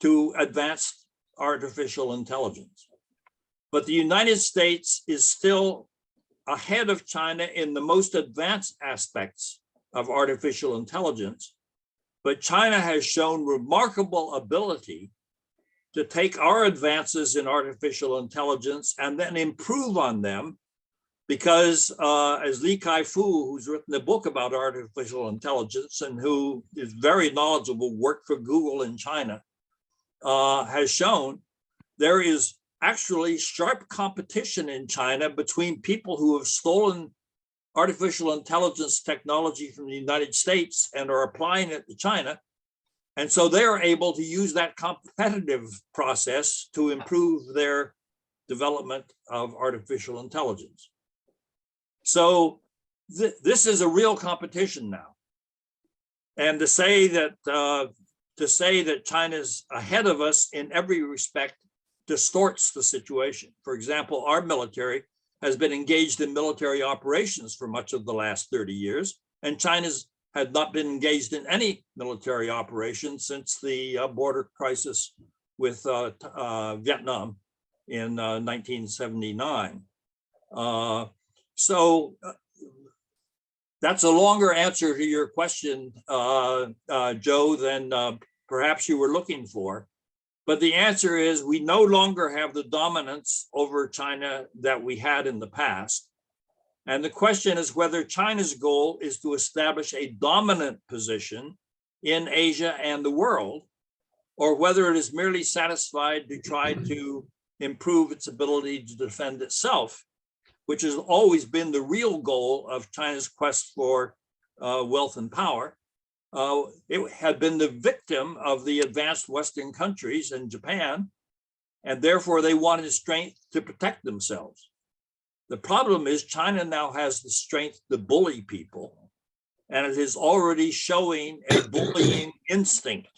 to advanced artificial intelligence. But the United States is still ahead of China in the most advanced aspects of artificial intelligence. But China has shown remarkable ability to take our advances in artificial intelligence and then improve on them, because as Li Kai-fu, who's written a book about artificial intelligence and who is very knowledgeable, worked for Google in China, has shown, there is actually sharp competition in China between people who have stolen artificial intelligence technology from the United States and are applying it to China. And so they're able to use that competitive process to improve their development of artificial intelligence. So this is a real competition now. And to say that China's ahead of us in every respect distorts the situation. For example, our military has been engaged in military operations for much of the last 30 years, and China's had not been engaged in any military operations since the border crisis with Vietnam in 1979. So that's a longer answer to your question, Joe, than perhaps you were looking for. But the answer is we no longer have the dominance over China that we had in the past. And the question is whether China's goal is to establish a dominant position in Asia and the world, or whether it is merely satisfied to try to improve its ability to defend itself, which has always been the real goal of China's quest for wealth and power. It had been the victim of the advanced Western countries and Japan, and therefore they wanted strength to protect themselves. The problem is China now has the strength to bully people, and it is already showing a bullying instinct.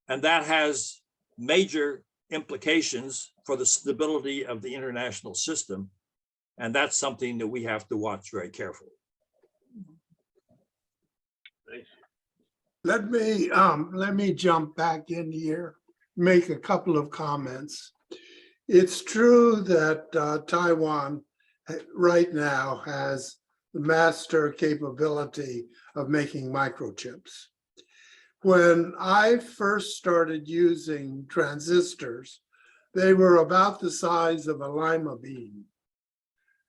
And that has major implications for the stability of the international system. And that's something that we have to watch very carefully. Let me jump back in here, make a couple of comments. It's true that Taiwan right now has the master capability of making microchips. When I first started using transistors, they were about the size of a lima bean.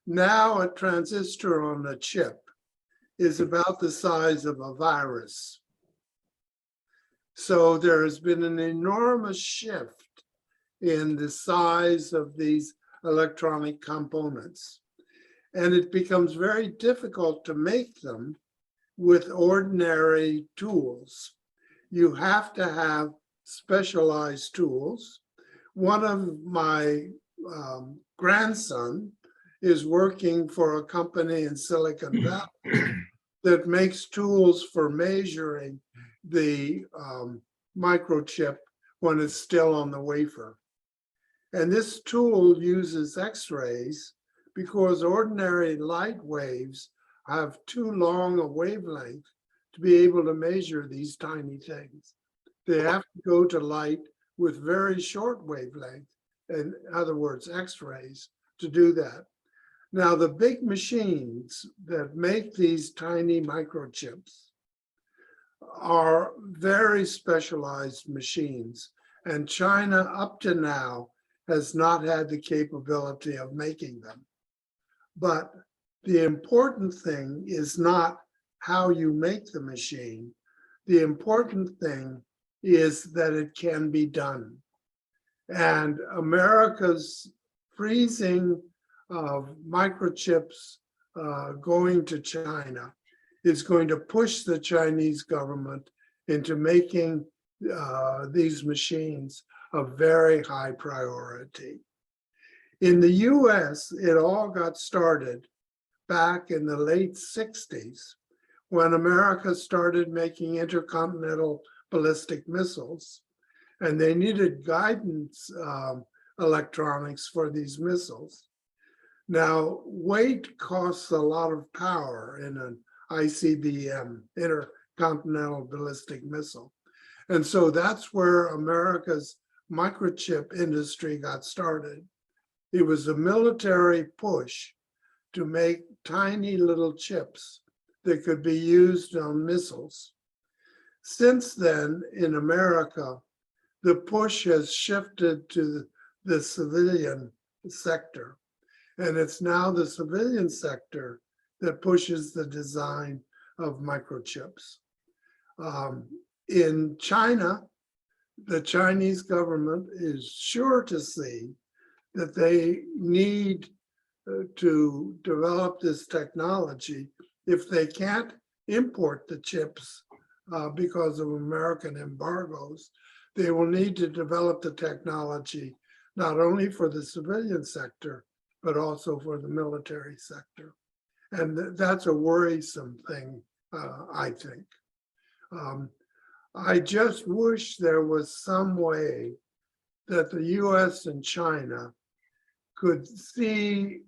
Now a transistor on a chip is about the size of a virus. So there has been an enormous shift in the size of these electronic components. And it becomes very difficult to make them with ordinary tools. You have to have specialized tools. One of my grandson is working for a company in Silicon Valley that makes tools for measuring the microchip when it's still on the wafer. And this tool uses X-rays because ordinary light waves have too long a wavelength to be able to measure these tiny things. They have to go to light with very short wavelength, in other words, X-rays, to do that. Now, the big machines that make these tiny microchips are very specialized machines, and China up to now has not had the capability of making them. But the important thing is not how you make the machine. The important thing is that it can be done. And America's freezing of microchips going to China is going to push the Chinese government into making these machines a very high priority. In the US, it all got started back in the late 60s when America started making intercontinental ballistic missiles, and they needed guidance electronics for these missiles. Now, weight costs a lot of power in an ICBM, intercontinental ballistic missile. And so that's where America's microchip industry got started. It was a military push to make tiny little chips that could be used on missiles. Since then, in America, the push has shifted to the civilian sector. And it's now the civilian sector that pushes the design of microchips. In China, the Chinese government is sure to see that they need to develop this technology. If they can't import the chips because of American embargoes, they will need to develop the technology not only for the civilian sector, but also for the military sector. And that's a worrisome thing, I think. I just wish there was some way that the US and China could see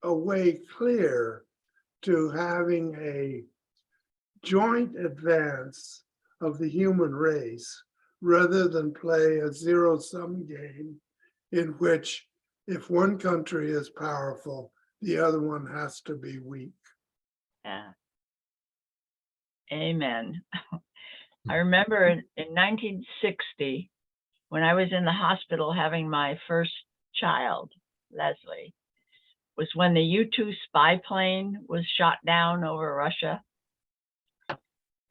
a way clear to having a joint advance of the human race rather than play a zero-sum game in which if one country is powerful, the other one has to be weak. Yeah. Amen. I remember in 1960, when I was in the hospital having my first child, Leslie, was when the U-2 spy plane was shot down over Russia.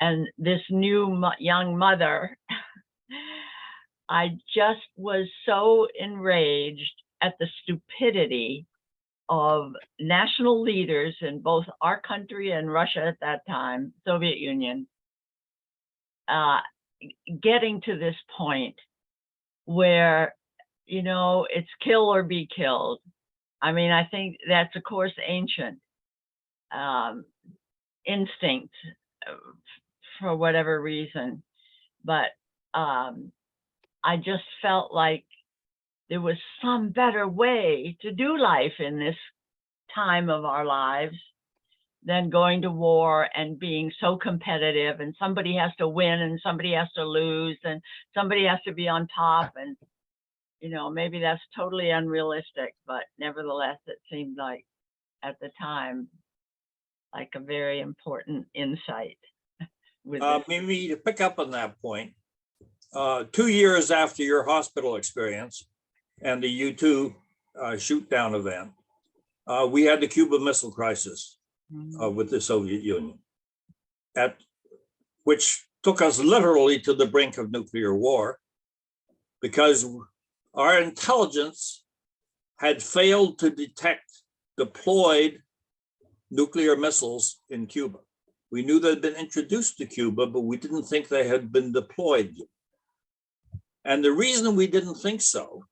And this new young mother, I just was so enraged at the stupidity of national leaders in both our country and Russia at that time, Soviet Union, getting to this point where, you know, it's kill or be killed. I mean, I think that's, of course, ancient instinct for whatever reason. But I just felt like there was some better way to do life in this time of our lives than going to war and being so competitive, and somebody has to win and somebody has to lose and somebody has to be on top. And, you know, maybe that's totally unrealistic, but nevertheless, it seemed like at the time, like a very important insight. Maybe to pick up on that point, 2 years after your hospital experience and the U-2 shoot down event, we had the Cuban Missile Crisis with the Soviet Union, which took us literally to the brink of nuclear war, because our intelligence had failed to detect deployed nuclear missiles in Cuba. We knew they'd been introduced to Cuba, but we didn't think they had been deployed. And the reason we didn't think so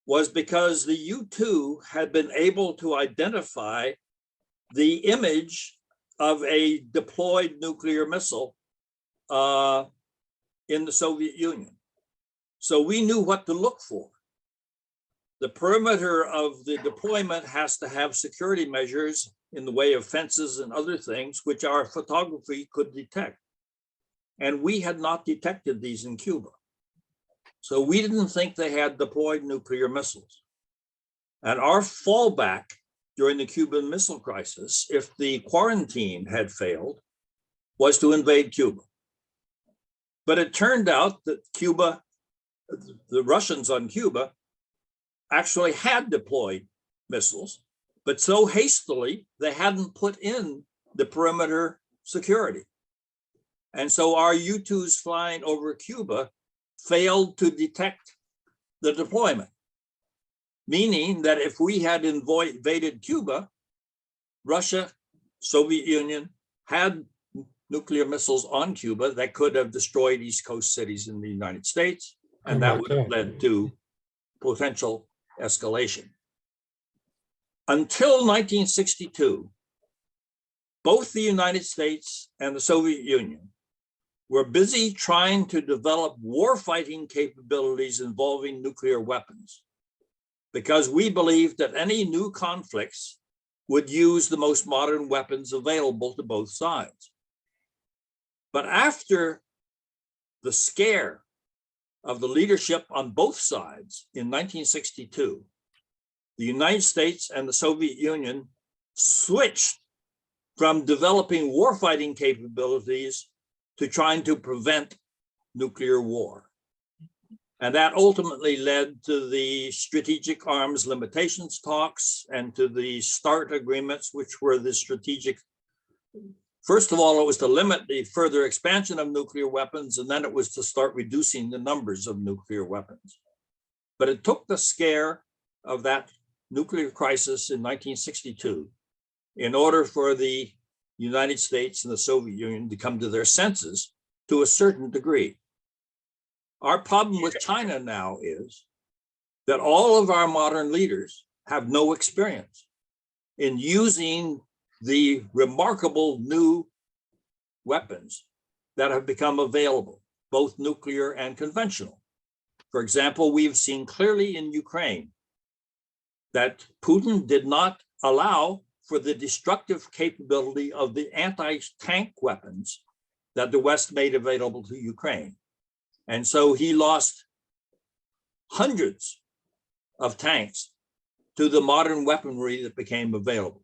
was because the U-2 had been able to identify the image of a deployed nuclear missile in the Soviet Union. So we knew what to look for. The perimeter of the deployment has to have security measures in the way of fences and other things, which our photography could detect. And we had not detected these in Cuba. So we didn't think they had deployed nuclear missiles. And our fallback during the Cuban Missile Crisis, if the quarantine had failed, was to invade Cuba. But it turned out that Cuba, the Russians on Cuba, actually had deployed missiles, but so hastily they hadn't put in the perimeter security. And so our U-2s flying over Cuba failed to detect the deployment, meaning that if we had invaded Cuba, Russia, Soviet Union had nuclear missiles on Cuba that could have destroyed East Coast cities in the United States, and that would have led to potential escalation. Until 1962, both the United States and the Soviet Union were busy trying to develop warfighting capabilities involving nuclear weapons, because we believed that any new conflicts would use the most modern weapons available to both sides. But after the scare of the leadership on both sides in 1962, the United States and the Soviet Union switched from developing warfighting capabilities to trying to prevent nuclear war. And that ultimately led to the strategic arms limitations talks and to the START agreements, which were the strategic. First of all, it was to limit the further expansion of nuclear weapons, and then it was to start reducing the numbers of nuclear weapons. But it took the scare of that nuclear crisis in 1962 in order for the United States and the Soviet Union to come to their senses to a certain degree. Our problem with China now is that all of our modern leaders have no experience in using the remarkable new weapons that have become available, both nuclear and conventional. For example, we've seen clearly in Ukraine that Putin did not allow for the destructive capability of the anti-tank weapons that the West made available to Ukraine. And so he lost hundreds of tanks to the modern weaponry that became available.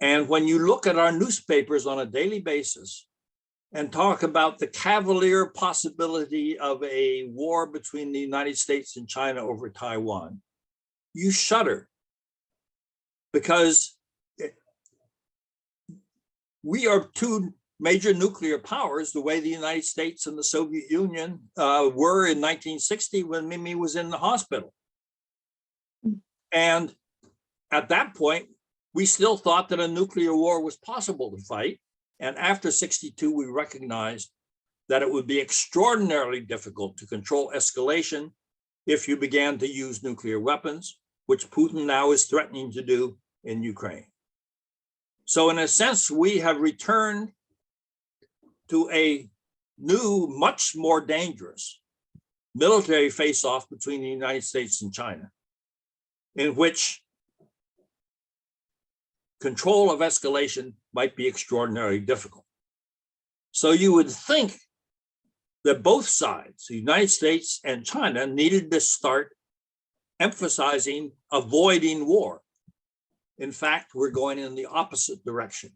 And when you look at our newspapers on a daily basis and talk about the cavalier possibility of a war between the United States and China over Taiwan, you shudder, because we are two major nuclear powers the way the United States and the Soviet Union were in 1960 when Mimi was in the hospital. And at that point, we still thought that a nuclear war was possible to fight. And after 62, we recognized that it would be extraordinarily difficult to control escalation if you began to use nuclear weapons, which Putin now is threatening to do in Ukraine. So in a sense, we have returned to a new, much more dangerous military face-off between the United States and China, in which control of escalation might be extraordinarily difficult. So you would think that both sides, the United States and China, needed to start emphasizing avoiding war. In fact, we're going in the opposite direction.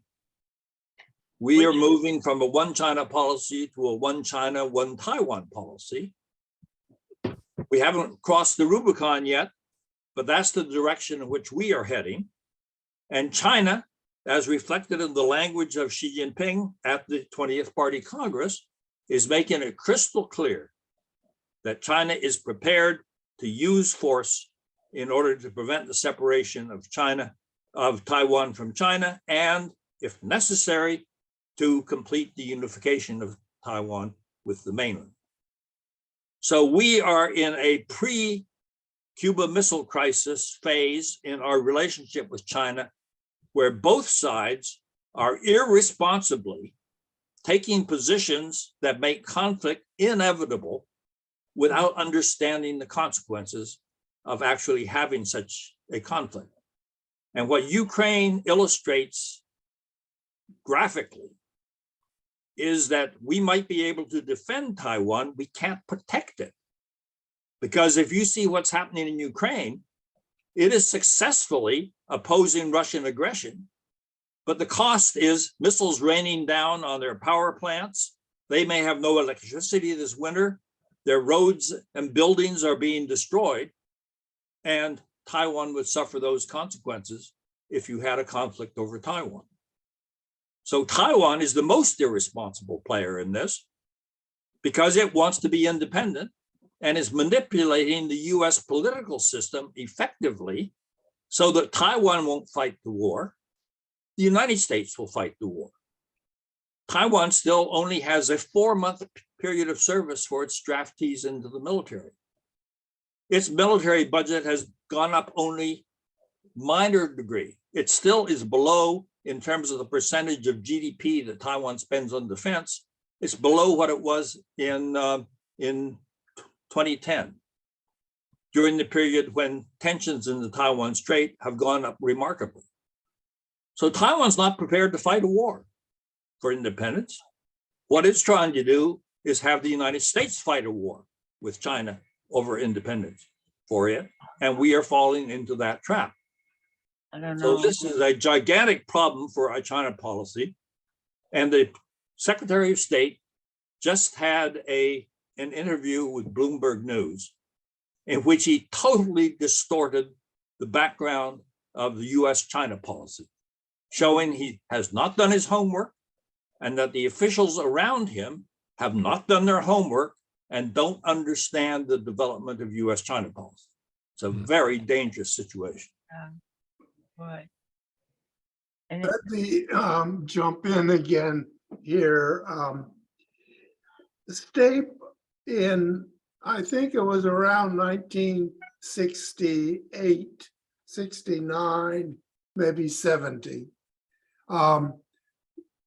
We are moving from a one China policy to a one China, one Taiwan policy. We haven't crossed the Rubicon yet, but that's the direction in which we are heading. And China, as reflected in the language of Xi Jinping at the 20th Party Congress, is making it crystal clear that China is prepared to use force in order to prevent the separation of Taiwan from China, and if necessary, to complete the unification of Taiwan with the mainland. So we are in a pre-Cuba Missile Crisis phase in our relationship with China, where both sides are irresponsibly taking positions that make conflict inevitable without understanding the consequences of actually having such a conflict. And what Ukraine illustrates graphically is that we might be able to defend Taiwan, we can't protect it. Because if you see what's happening in Ukraine, it is successfully opposing Russian aggression, but the cost is missiles raining down on their power plants. They may have no electricity this winter. Their roads and buildings are being destroyed, and Taiwan would suffer those consequences if you had a conflict over Taiwan. So Taiwan is the most irresponsible player in this because it wants to be independent and is manipulating the US political system effectively so that Taiwan won't fight the war. The United States will fight the war. Taiwan still only has a 4-month period of service for its draftees into the military. Its military budget has gone up only minor degree. It still is below, in terms of the percentage of GDP that Taiwan spends on defense, it's below what it was in 2010, during the period when tensions in the Taiwan Strait have gone up remarkably. So Taiwan's not prepared to fight a war for independence. What it's trying to do is have the United States fight a war with China over independence for it, and we are falling into that trap. I don't So know. this is a gigantic problem for our China policy. And the Secretary of State just had an interview with Bloomberg News in which he totally distorted the background of the US-China policy, showing he has not done his homework and that the officials around him have not done their homework and don't understand the development of US-China policy. It's a very dangerous situation. Boy. And Let me jump in again here. State in, I think it was around 1968, 69, maybe 70.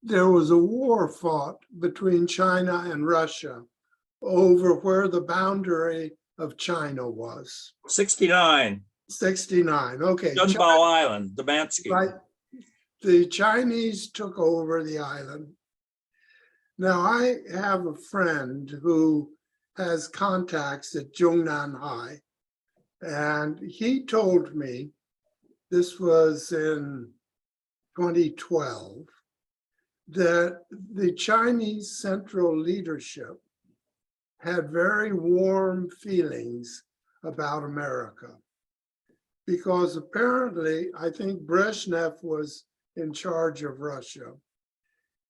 There was a war fought between China and Russia over where the boundary of China was. 69, 69, okay. Dunbao Island, Damansky. Right. The Chinese took over the island. Now, I have a friend who has contacts at Zhongnan High, and he told me, this was in 2012, that the Chinese central leadership had very warm feelings about America. Because apparently, I think Brezhnev was in charge of Russia.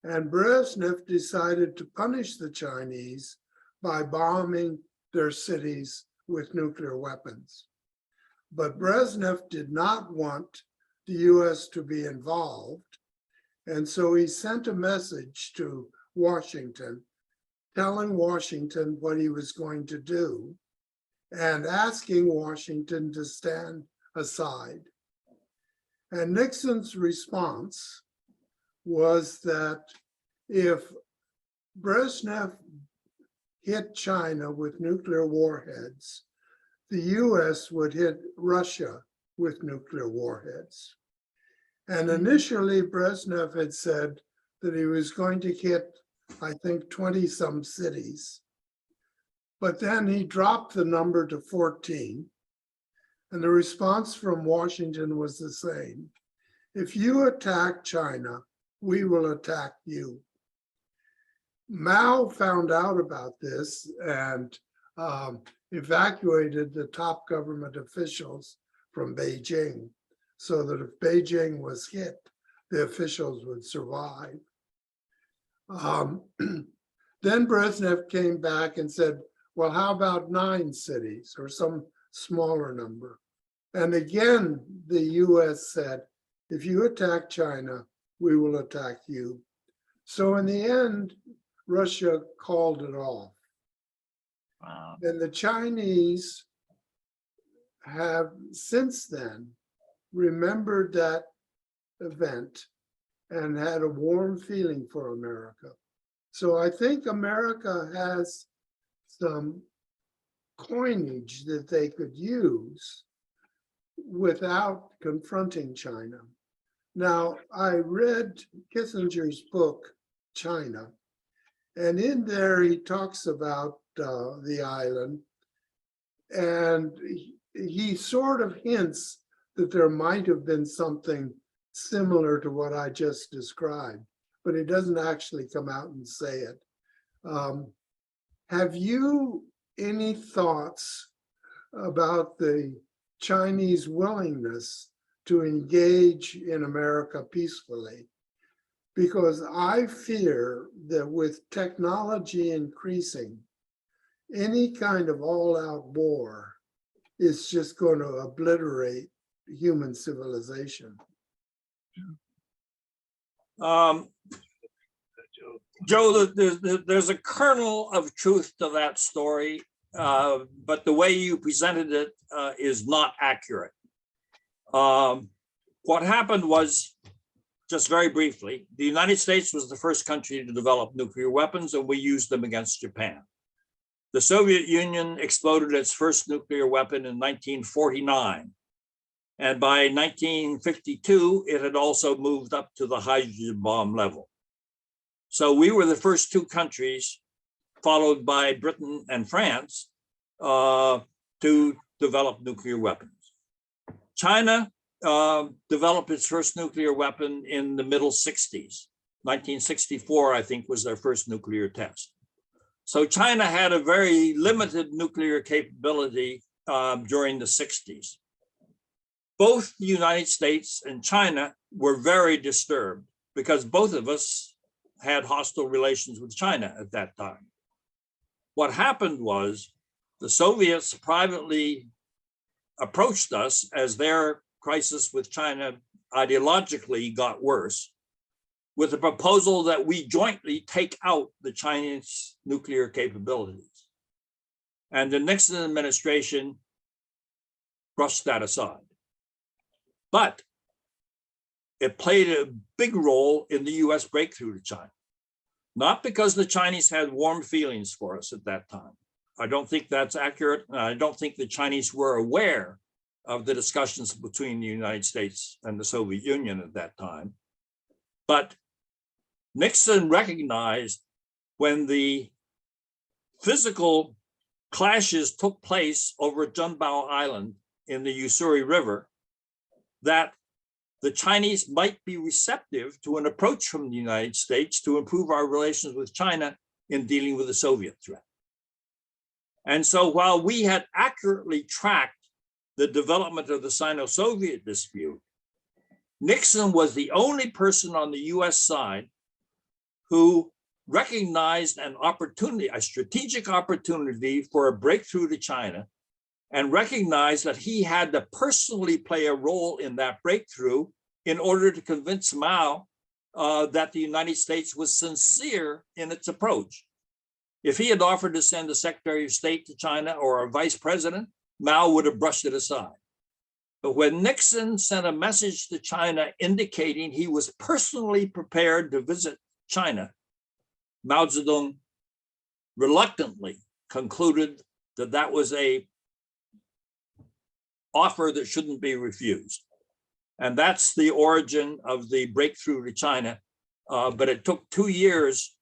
And Brezhnev decided to punish the Chinese by bombing their cities with nuclear weapons. But Brezhnev did not want the US to be involved. And so he sent a message to Washington, telling Washington what he was going to do and asking Washington to stand aside. And Nixon's response was that if Brezhnev hit China with nuclear warheads, the US would hit Russia with nuclear warheads. And initially, Brezhnev had said that he was going to hit, I think, 20-some cities. But then he dropped the number to 14. And the response from Washington was the same. If you attack China, we will attack you. Mao found out about this and evacuated the top government officials from Beijing so that if Beijing was hit, the officials would survive. Then Brezhnev came back and said, well, how about 9 cities or some smaller number? And again, the US said, if you attack China, we will attack you. So in the end, Russia called it off. wow. And the Chinese have since then remembered that event and had a warm feeling for America. So I think America has some coinage that they could use without confronting China. Now, I read Kissinger's book, China, and in there he talks about the island, and he sort of hints that there might have been something similar to what I just described, but he doesn't actually come out and say it. Have you any thoughts about the Chinese willingness to engage in America peacefully? because I fear that with technology increasing, any kind of all-out war is just going to obliterate human civilization. Joe, there's a kernel of truth to that story, but the way you presented it is not accurate. What happened was, just very briefly, the United States was the first country to develop nuclear weapons, and we used them against Japan. The Soviet Union exploded its first nuclear weapon in 1949. And by 1952, it had also moved up to the hydrogen bomb level. So we were the first two countries, followed by Britain and France, to develop nuclear weapons. China developed its first nuclear weapon in the middle 60s. 1964, I think, was their first nuclear test. So China had a very limited nuclear capability during the 60s. Both the United States and China were very disturbed because both of us had hostile relations with China at that time. What happened was the Soviets privately approached us as their crisis with China ideologically got worse, with the proposal that we jointly take out the Chinese nuclear capabilities. And the Nixon administration brushed that aside. But it played a big role in the US breakthrough to China. Not because the Chinese had warm feelings for us at that time. I don't think that's accurate. I don't think the Chinese were aware of the discussions between the United States and the Soviet Union at that time. But Nixon recognized when the physical clashes took place over Junbao Island in the Ussuri River, that the Chinese might be receptive to an approach from the United States to improve our relations with China in dealing with the Soviet threat. And so while we had accurately tracked the development of the Sino-Soviet dispute, Nixon was the only person on the US side who recognized an opportunity, a strategic opportunity for a breakthrough to China, and recognized that he had to personally play a role in that breakthrough in order to convince Mao that the United States was sincere in its approach. If he had offered to send a Secretary of State to China or a vice president, Mao would have brushed it aside. But when Nixon sent a message to China indicating he was personally prepared to visit China, Mao Zedong reluctantly concluded that that was a offer that shouldn't be refused. And that's the origin of the breakthrough to China. But it took 2 years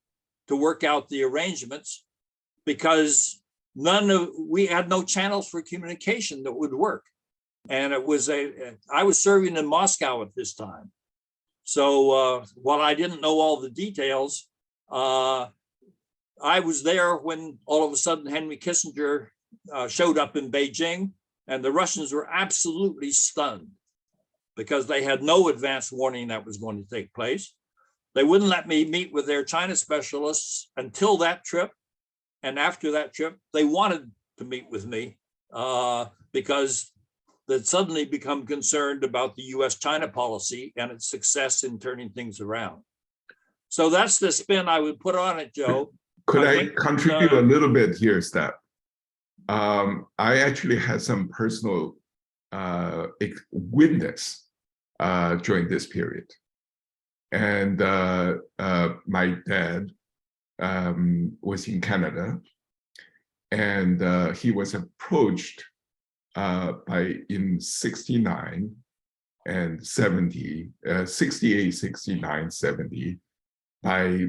to work out the arrangements because we had no channels for communication that would work. And it was I was serving in Moscow at this time. So while I didn't know all the details, I was there when all of a sudden Henry Kissinger showed up in Beijing, and the Russians were absolutely stunned because they had no advance warning that was going to take place. They wouldn't let me meet with their China specialists until that trip. And after that trip, they wanted to meet with me because they'd suddenly become concerned about the US-China policy and its success in turning things around. So that's the spin I would put on it, Joe. Could I contribute a little bit here, Steph? I actually had some personal witness during this period. And my dad was in Canada, and he was approached in 69 and 70, 68, 69, 70, by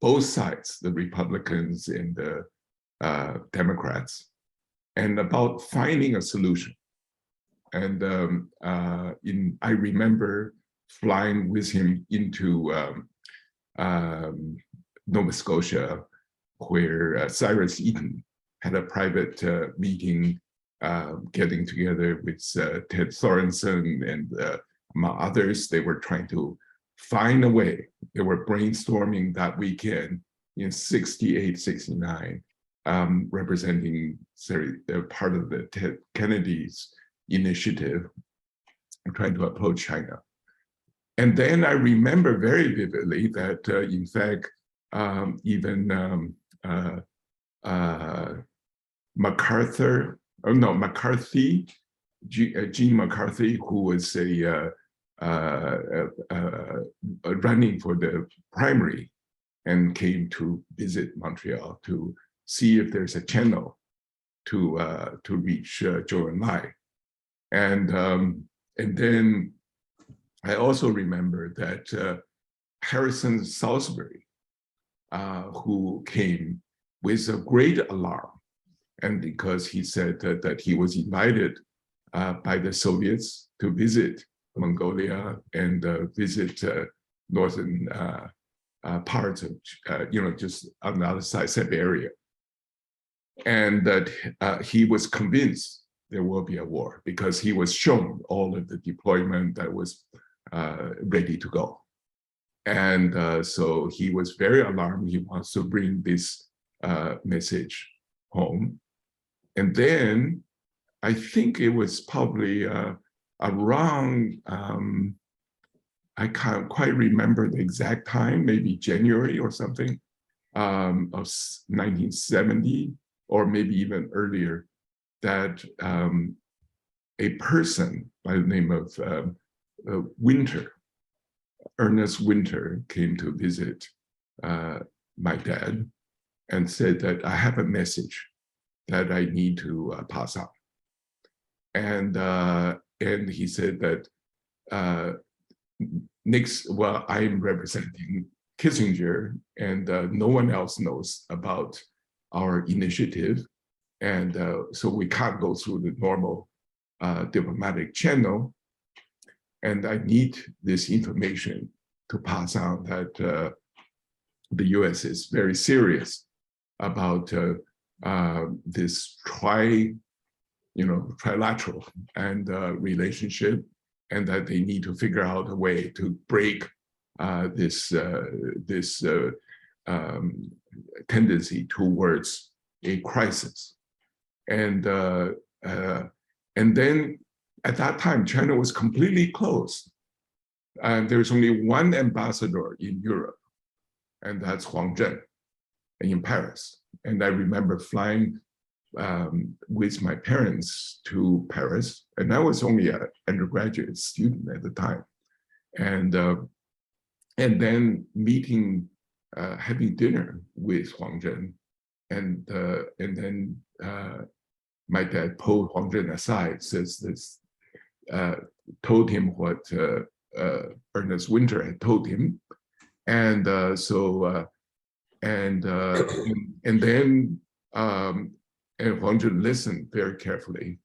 both sides, the Republicans and the Democrats, and about finding a solution. And I remember flying with him into Nova Scotia, where Cyrus Eaton had a private meeting, getting together with Ted Sorensen and among others. They were trying to find a way. They were brainstorming that weekend in 68, 69, representing part of the Kennedy's initiative, trying to approach China. And then I remember very vividly that, in fact, even McCarthy, Gene McCarthy, who was running for the primary and came to visit Montreal to see if there's a channel to reach Zhou Enlai. And then I also remember that Harrison Salisbury, who came with a great alarm, and because he said that he was invited by the Soviets to visit Mongolia and visit northern parts of, just on the other side, Siberia. And that he was convinced there will be a war because he was shown all of the deployment that was ready to go. And so he was very alarmed. He wants to bring this message home. And then I think it was probably around, I can't quite remember the exact time, maybe January or something of 1970, or maybe even earlier, that a person by the name of Ernest Winter, came to visit my dad and said that I have a message that I need to pass on. And he said that I'm representing Kissinger, and no one else knows about our initiative. And so we can't go through the normal diplomatic channel. And I need this information to pass on that the US is very serious about this trilateral and relationship, and that they need to figure out a way to break this tendency towards a crisis. And then at that time, China was completely closed. And there was only one ambassador in Europe, and that's Huang Zhen in Paris. And I remember flying with my parents to Paris, and I was only an undergraduate student at the time. And then meeting, having dinner with Huang Zhen, and then my dad pulled Huang Zhen aside, told him what Ernest Winter had told him, and then Huang Zhen listened very carefully.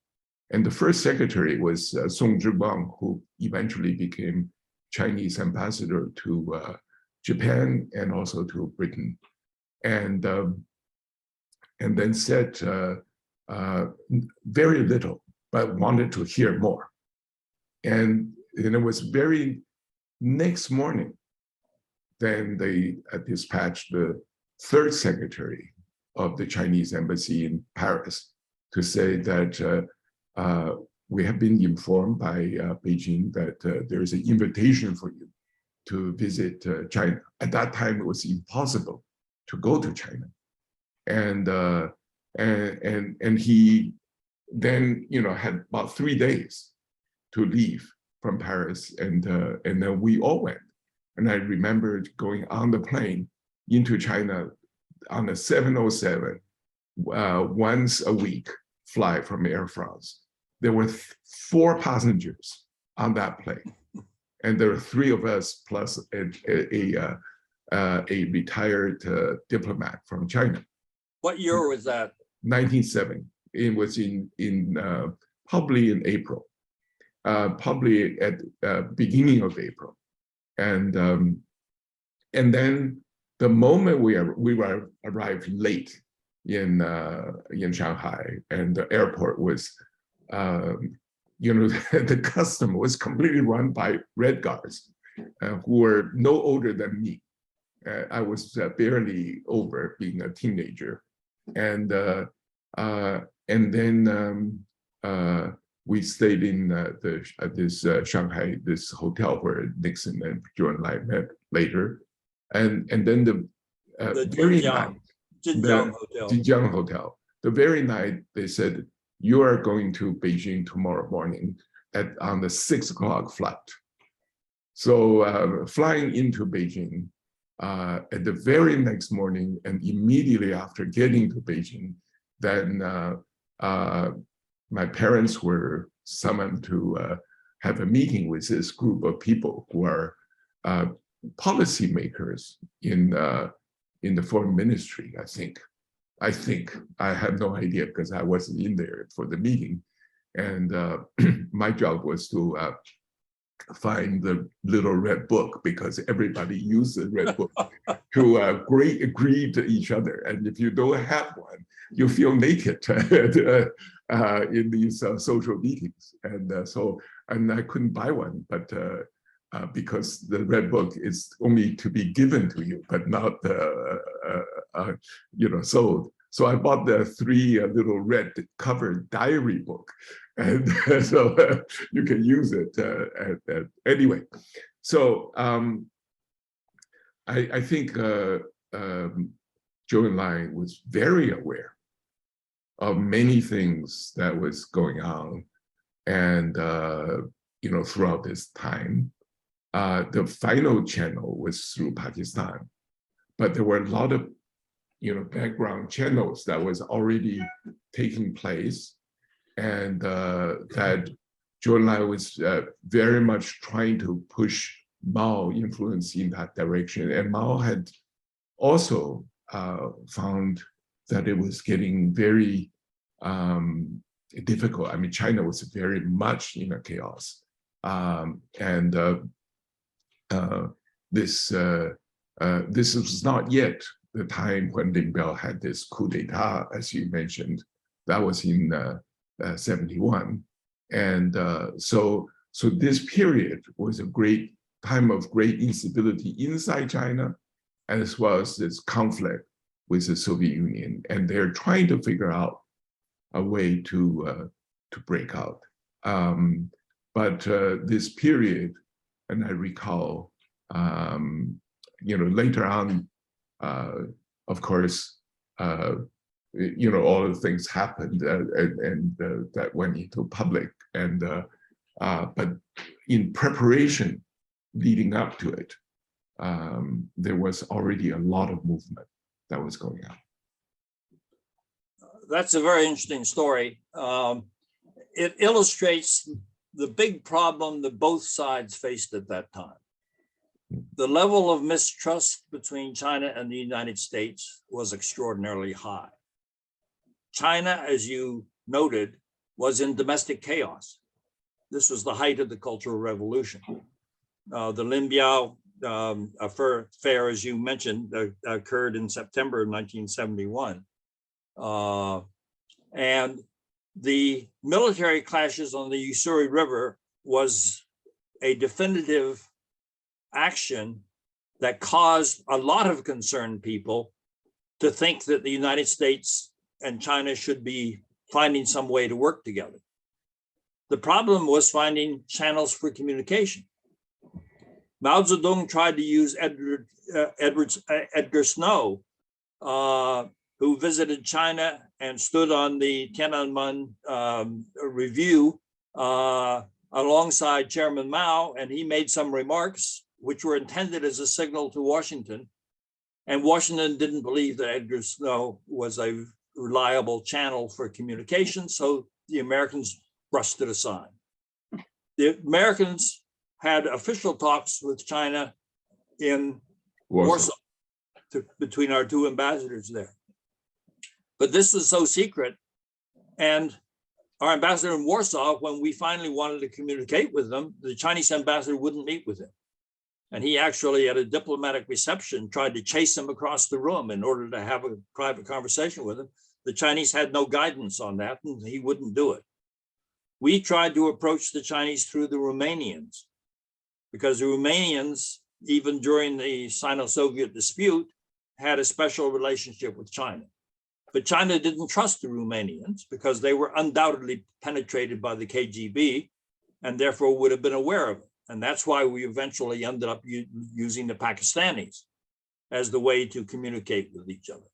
And the first secretary was Song Zhiwang, who eventually became Chinese ambassador to Japan and also to Britain, and then said very little, but wanted to hear more. And it was very next morning, then they dispatched the third secretary of the Chinese embassy in Paris to say that we have been informed by Beijing that there is an invitation for you to visit China. At that time, it was impossible to go to China, and he then had about 3 days to leave from Paris, and then we all went. And I remember going on the plane into China on a 707 once a week flight from Air France. There were 4 passengers on that plane, and there were 3 of us plus a retired diplomat from China. What year was that? 1970. It was in probably in April, probably at beginning of April, and then the moment we arrived late in Shanghai, and the airport was, the custom was completely run by Red Guards, who were no older than me. I was barely over being a teenager, and then we stayed in this Shanghai, this hotel where Nixon and Zhou Enlai met later, and then the very night, Jinjiang the Hotel. Jinjiang Hotel, the very night they said, you are going to Beijing tomorrow morning on the 6 o'clock flight. So flying into Beijing at the very next morning and immediately after getting to Beijing, then my parents were summoned to have a meeting with this group of people who are policymakers in the foreign ministry, I think. I have no idea because I wasn't in there for the meeting. And my job was to find the little red book because everybody used the red book to agree to each other. And if you don't have one, you feel naked in these social meetings. And I couldn't buy one, but because the red book is only to be given to you, but not sold. So I bought the 3 little red covered diary book, and so you can use it anyway. So I think Zhou Enlai was very aware of many things that was going on, and throughout this time. The final channel was through Pakistan, but there were a lot of background channels that was already taking place, and that Zhou Enlai was very much trying to push Mao influence in that direction. And Mao had also found that it was getting very difficult. I mean, China was very much in a chaos. This was not yet the time when Deng Biao had this coup d'etat, as you mentioned. That was in 71. And so this period was a great time of great instability inside China, as well as this conflict with the Soviet Union. And they're trying to figure out a way to break out. But this period, and I recall, later on, of course, all the things happened and that went into public. And but in preparation leading up to it, there was already a lot of movement that was going on. That's a very interesting story. It illustrates the big problem that both sides faced at that time. The level of mistrust between China and the United States was extraordinarily high. China, as you noted, was in domestic chaos. This was the height of the Cultural Revolution. The Lin Biao affair, as you mentioned, occurred in September of 1971. And the military clashes on the Ussuri River was a definitive action that caused a lot of concerned people to think that the United States and China should be finding some way to work together. The problem was finding channels for communication. Mao Zedong tried to use Edgar Snow, who visited China and stood on the Tiananmen review alongside Chairman Mao, and he made some remarks which were intended as a signal to Washington. And Washington didn't believe that Edgar Snow was a reliable channel for communication, so the Americans brushed it aside. The Americans had official talks with China in Warsaw between our 2 ambassadors there. But this was so secret, and our ambassador in Warsaw, when we finally wanted to communicate with them, the Chinese ambassador wouldn't meet with him. And he actually, at a diplomatic reception, tried to chase him across the room in order to have a private conversation with him. The Chinese had no guidance on that, and he wouldn't do it. We tried to approach the Chinese through the Romanians. because the Romanians, even during the Sino-Soviet dispute, had a special relationship with China. But China didn't trust the Romanians because they were undoubtedly penetrated by the KGB and therefore would have been aware of it. And that's why we eventually ended up using the Pakistanis as the way to communicate with each other.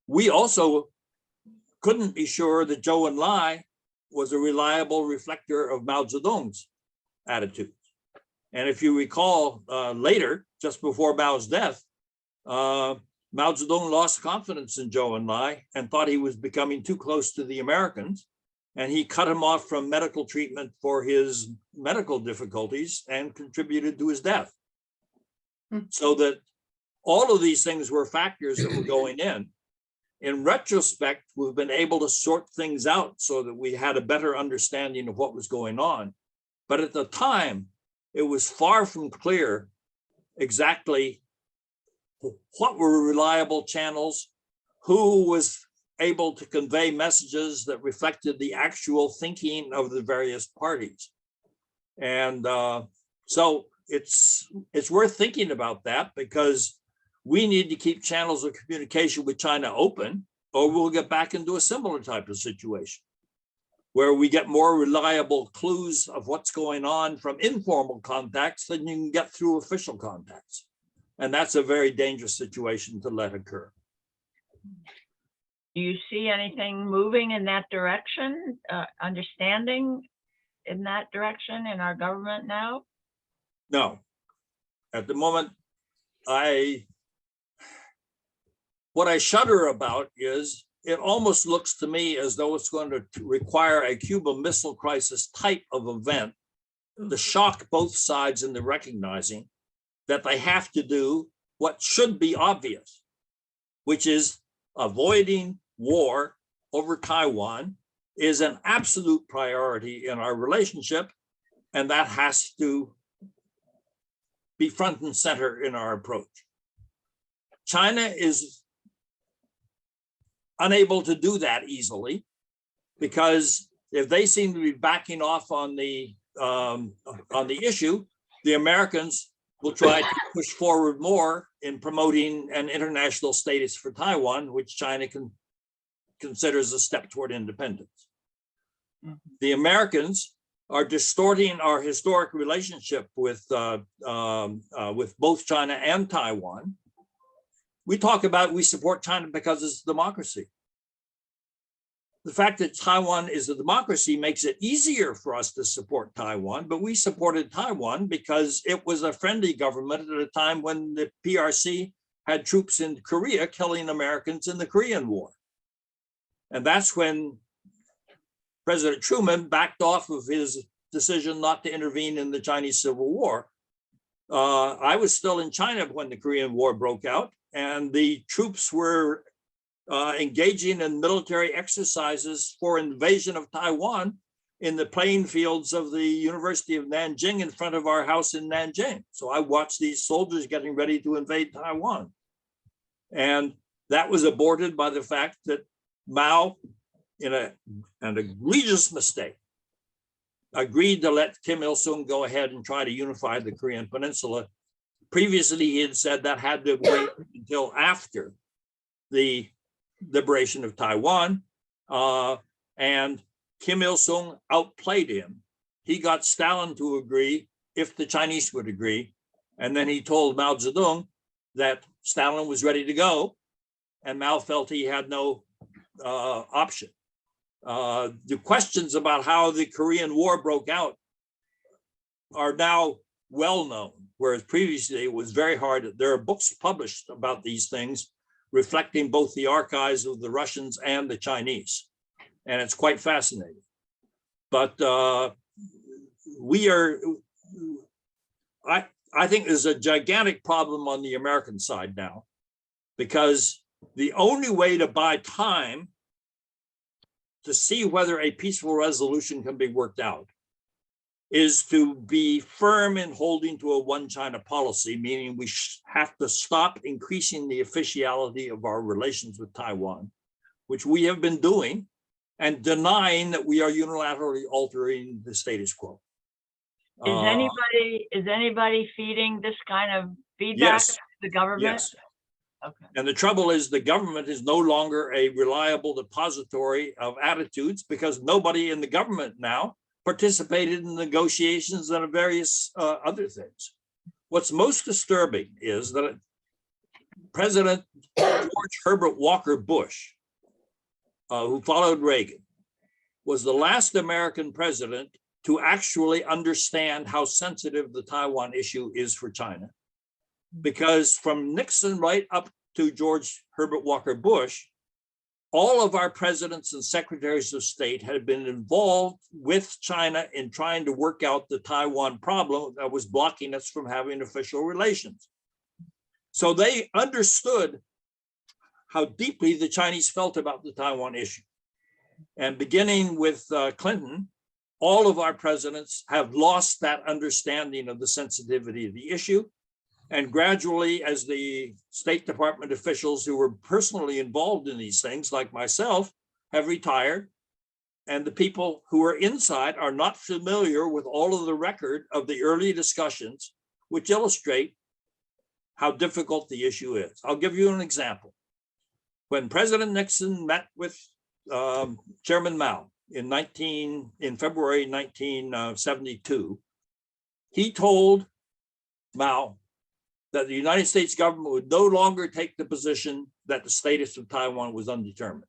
We also couldn't be sure that Zhou Enlai was a reliable reflector of Mao Zedong's attitudes. And if you recall later, just before Mao's death, Mao Zedong lost confidence in Zhou Enlai and thought he was becoming too close to the Americans. And he cut him off from medical treatment for his medical difficulties and contributed to his death. So that all of these things were factors that were going in. In retrospect, we've been able to sort things out so that we had a better understanding of what was going on. But at the time, it was far from clear exactly what were reliable channels, who was able to convey messages that reflected the actual thinking of the various parties. And so it's worth thinking about that, because we need to keep channels of communication with China open, or we'll get back into a similar type of situation where we get more reliable clues of what's going on from informal contacts than you can get through official contacts. And that's a very dangerous situation to let occur. Do you see anything moving in that direction, understanding in that direction in our government now? No, at the moment, what I shudder about is it almost looks to me as though it's going to require a Cuban Missile Crisis type of event to shock both sides into recognizing that they have to do what should be obvious, which is avoiding war over Taiwan is an absolute priority in our relationship, and that has to be front and center in our approach. China is unable to do that easily, because if they seem to be backing off on the issue, the Americans will try to push forward more in promoting an international status for Taiwan, which China considers a step toward independence. The Americans are distorting our historic relationship with both China and Taiwan. We talk about we support China because it's a democracy. The fact that Taiwan is a democracy makes it easier for us to support Taiwan, but we supported Taiwan because it was a friendly government at a time when the PRC had troops in Korea killing Americans in the Korean War. And that's when President Truman backed off of his decision not to intervene in the Chinese Civil War. I was still in China when the Korean War broke out, and the troops were engaging in military exercises for invasion of Taiwan in the playing fields of the University of Nanjing in front of our house in Nanjing. So I watched these soldiers getting ready to invade Taiwan. And that was aborted by the fact that Mao, in an egregious mistake, agreed to let Kim Il-sung go ahead and try to unify the Korean Peninsula. Previously, he had said that had to wait until after the liberation of Taiwan, and Kim Il-sung outplayed him. He got Stalin to agree if the Chinese would agree, and then he told Mao Zedong that Stalin was ready to go, and Mao felt he had no option. The questions about how the Korean War broke out are now well known, whereas previously it was very hard. There are books published about these things reflecting both the archives of the Russians and the Chinese, and it's quite fascinating. But I think there's a gigantic problem on the American side now, because the only way to buy time to see whether a peaceful resolution can be worked out is to be firm in holding to a one China policy, meaning we have to stop increasing the officiality of our relations with Taiwan, which we have been doing, and denying that we are unilaterally altering the status quo. Is anybody feeding this kind of feedback Yes. to the government? Yes. Okay. And the trouble is the government is no longer a reliable depository of attitudes because nobody in the government now participated in negotiations and various other things. What's most disturbing is that President George Herbert Walker Bush, who followed Reagan, was the last American president to actually understand how sensitive the Taiwan issue is for China. Because from Nixon right up to George Herbert Walker Bush, all of our presidents and secretaries of state had been involved with China in trying to work out the Taiwan problem that was blocking us from having official relations. So they understood how deeply the Chinese felt about the Taiwan issue. And beginning with Clinton, all of our presidents have lost that understanding of the sensitivity of the issue. And gradually, as the State Department officials who were personally involved in these things, like myself, have retired, and the people who are inside are not familiar with all of the record of the early discussions, which illustrate how difficult the issue is. I'll give you an example. When President Nixon met with Chairman Mao in February 1972, he told Mao that the United States government would no longer take the position that the status of Taiwan was undetermined.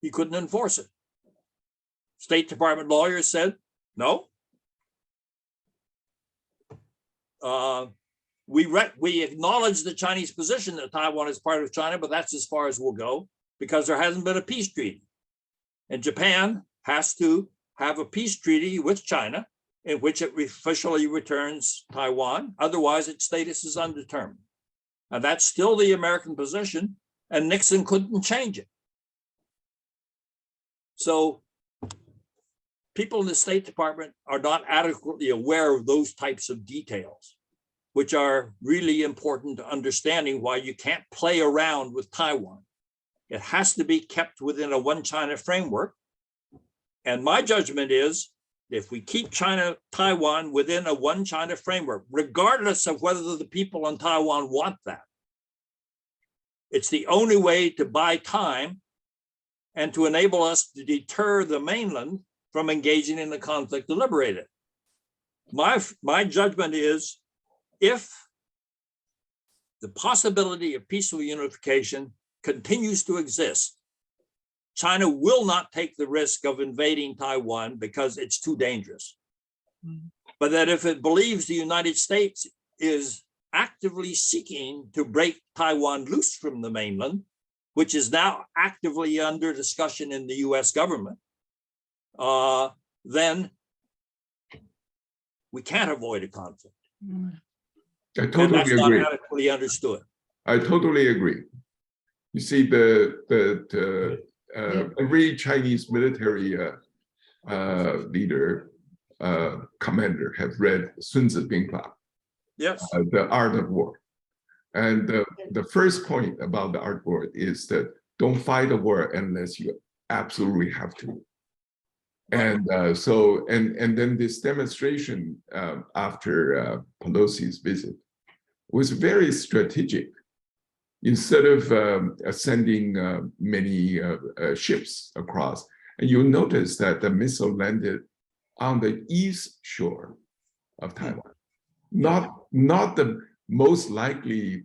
He couldn't enforce it. State Department lawyers said, no. We acknowledge the Chinese position that Taiwan is part of China, but that's as far as we'll go because there hasn't been a peace treaty. And Japan has to have a peace treaty with China in which it officially returns Taiwan. Otherwise, its status is undetermined. And that's still the American position, and Nixon couldn't change it. So people in the State Department are not adequately aware of those types of details, which are really important to understanding why you can't play around with Taiwan. It has to be kept within a one China framework. And my judgment is, if we keep Taiwan within a one China framework, regardless of whether the people in Taiwan want that, it's the only way to buy time and to enable us to deter the mainland from engaging in the conflict to liberate it. My judgment is, if the possibility of peaceful unification continues to exist, China will not take the risk of invading Taiwan because it's too dangerous. But that if it believes the United States is actively seeking to break Taiwan loose from the mainland, which is now actively under discussion in the US government, then we can't avoid a conflict. I totally and that's agree. not adequately understood. I totally agree. You see, every Chinese military leader, commander, have read Sun Tzu Bingfa, Yes. The Art of War. And the first point about the art of war is that don't fight a war unless you absolutely have to. And and then this demonstration after Pelosi's visit was very strategic. Instead of sending many ships across, and you'll notice that the missile landed on the east shore of Taiwan, not the most likely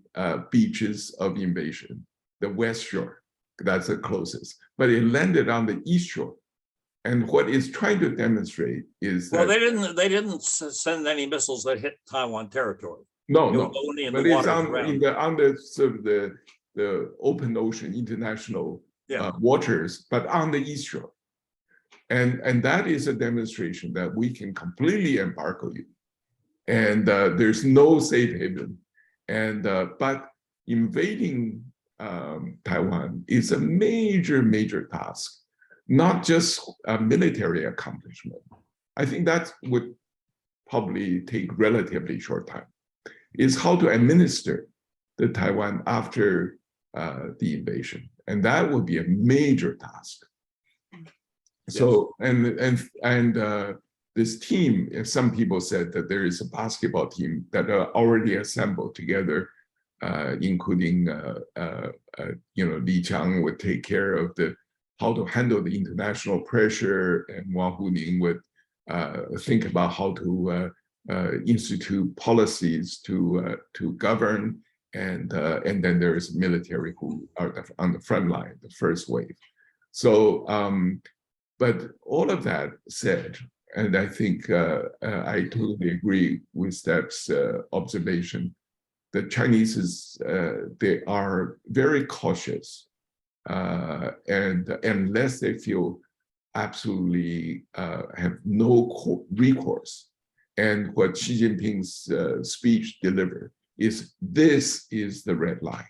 beaches of invasion, the west shore, that's the closest, but it landed on the east shore. And what it's trying to demonstrate is that they didn't send any missiles that hit Taiwan territory. no, Only in but the it's on the sort of the open ocean, international waters, but on the east shore. And that is a demonstration that we can completely embargo you. And there's no safe haven. And but invading Taiwan is a major task, not just a military accomplishment. I think that would probably take relatively short time. Is how to administer the Taiwan after the invasion. And that would be a major task. So, this team, some people said that there is a basketball team that are already assembled together, including, Li Qiang would take care of how to handle the international pressure, and Wang Huning would think about how to institute policies to govern, and then there is military who are on the front line, the first wave. So, but all of that said, and I think I totally agree with Steph's observation, the Chinese they are very cautious, and unless they feel absolutely have no recourse. And what Xi Jinping's speech delivered is, this is the red line.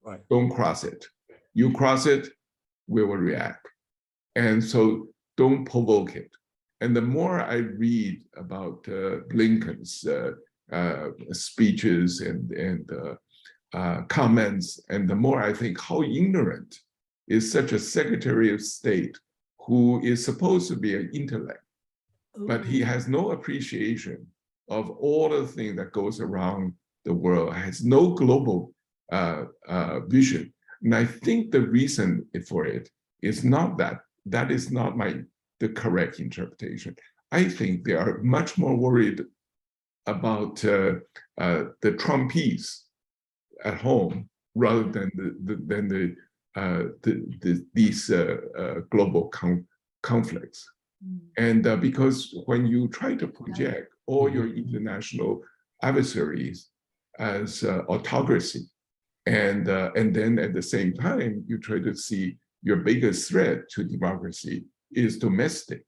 Right. Don't cross it. You cross it, we will react. And so don't provoke it. And the more I read about Blinken's speeches and comments, and the more I think how ignorant is such a Secretary of State who is supposed to be an intellect, but he has no appreciation of all the things that goes around the world, has no global vision. And I think the reason for it is not that. That is not the correct interpretation. I think they are much more worried about the Trumpies at home rather than these global conflicts. And because when you try to project all your international adversaries as autocracy, and then at the same time you try to see your biggest threat to democracy is domestic.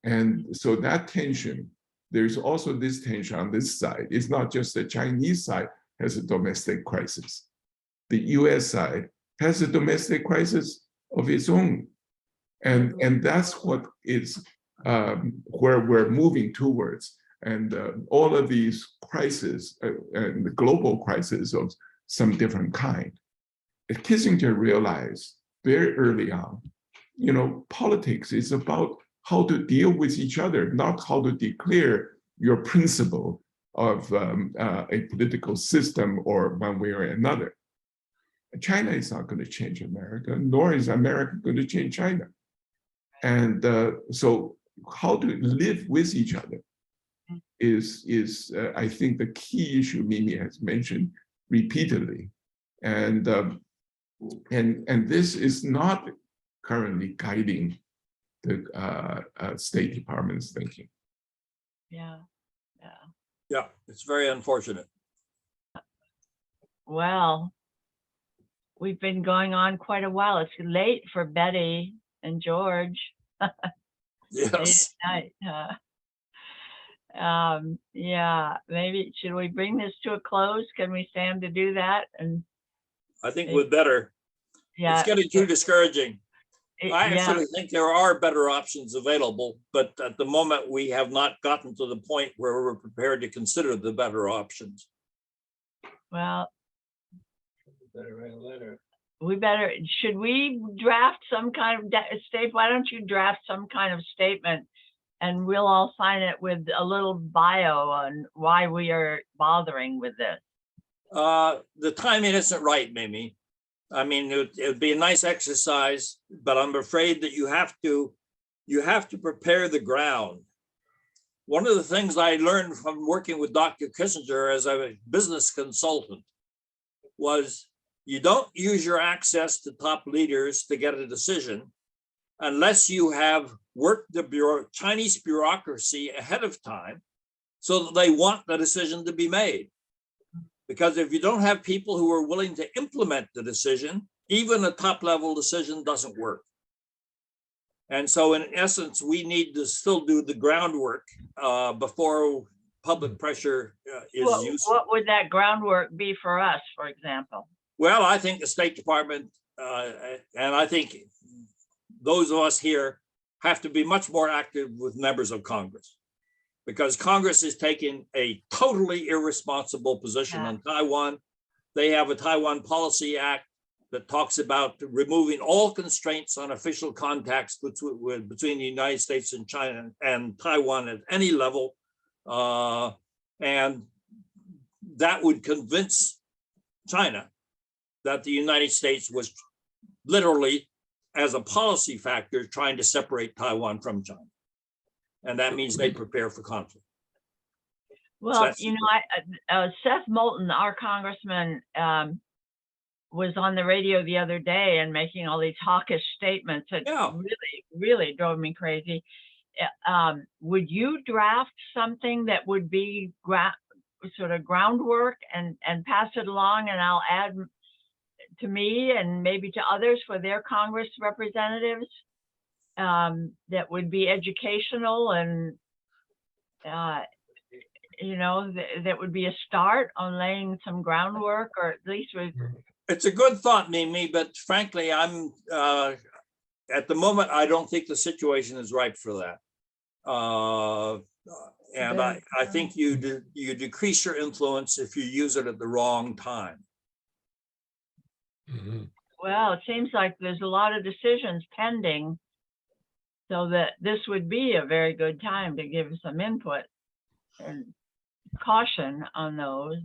And so that tension, there's also this tension on this side. It's not just the Chinese side has a domestic crisis. The US side has a domestic crisis of its own. And that's what is where we're moving towards. And all of these crises and the global crisis of some different kind. Kissinger realized very early on, politics is about how to deal with each other, not how to declare your principle of a political system or one way or another. China is not going to change America, nor is America going to change China. And so how to live with each other is I think, the key issue Mimi has mentioned repeatedly. And this is not currently guiding the State Department's thinking. Yeah. Yeah, it's very unfortunate. Well, we've been going on quite a while. It's late for Betty and George. Yes. Late at night. Yeah, maybe should we bring this to a close? Can we stand to do that? And I think we'd better. yeah, It's getting too discouraging. I yeah, actually think there are better options available, but at the moment we have not gotten to the point where we're prepared to consider the better options. well, Better write a letter. should we draft some kind of statement? Why don't you draft some kind of statement and we'll all sign it with a little bio on why we are bothering with this? The timing isn't right, Mimi. I mean, it'd be a nice exercise, but I'm afraid that you have to prepare the ground. One of the things I learned from working with Dr. Kissinger as a business consultant was you don't use your access to top leaders to get a decision unless you have worked the Chinese bureaucracy ahead of time so that they want the decision to be made. Because if you don't have people who are willing to implement the decision, even a top level decision doesn't work. And so in essence, we need to still do the groundwork before public pressure is useful. What would that groundwork be for us, for example? Well, I think the State Department, and I think those of us here have to be much more active with members of Congress, because Congress is taking a totally irresponsible position on Taiwan. They have a Taiwan Policy Act that talks about removing all constraints on official contacts between the United States and China and Taiwan at any level. And that would convince China that the United States was literally, as a policy factor, trying to separate Taiwan from China. And that means they prepare for conflict. Well, you know, Seth Moulton, our congressman, was on the radio the other day and making all these hawkish statements that really drove me crazy. Would you draft something that would be sort of groundwork and pass it along, and I'll add to me and maybe to others for their Congress representatives, that would be educational and you know, that would be a start on laying some groundwork, or at least with. It's a good thought, Mimi, but frankly, I'm at the moment, I don't think the situation is ripe for that. And I think you decrease your influence if you use it at the wrong time. Well, it seems like there's a lot of decisions pending, so that this would be a very good time to give some input and caution on those.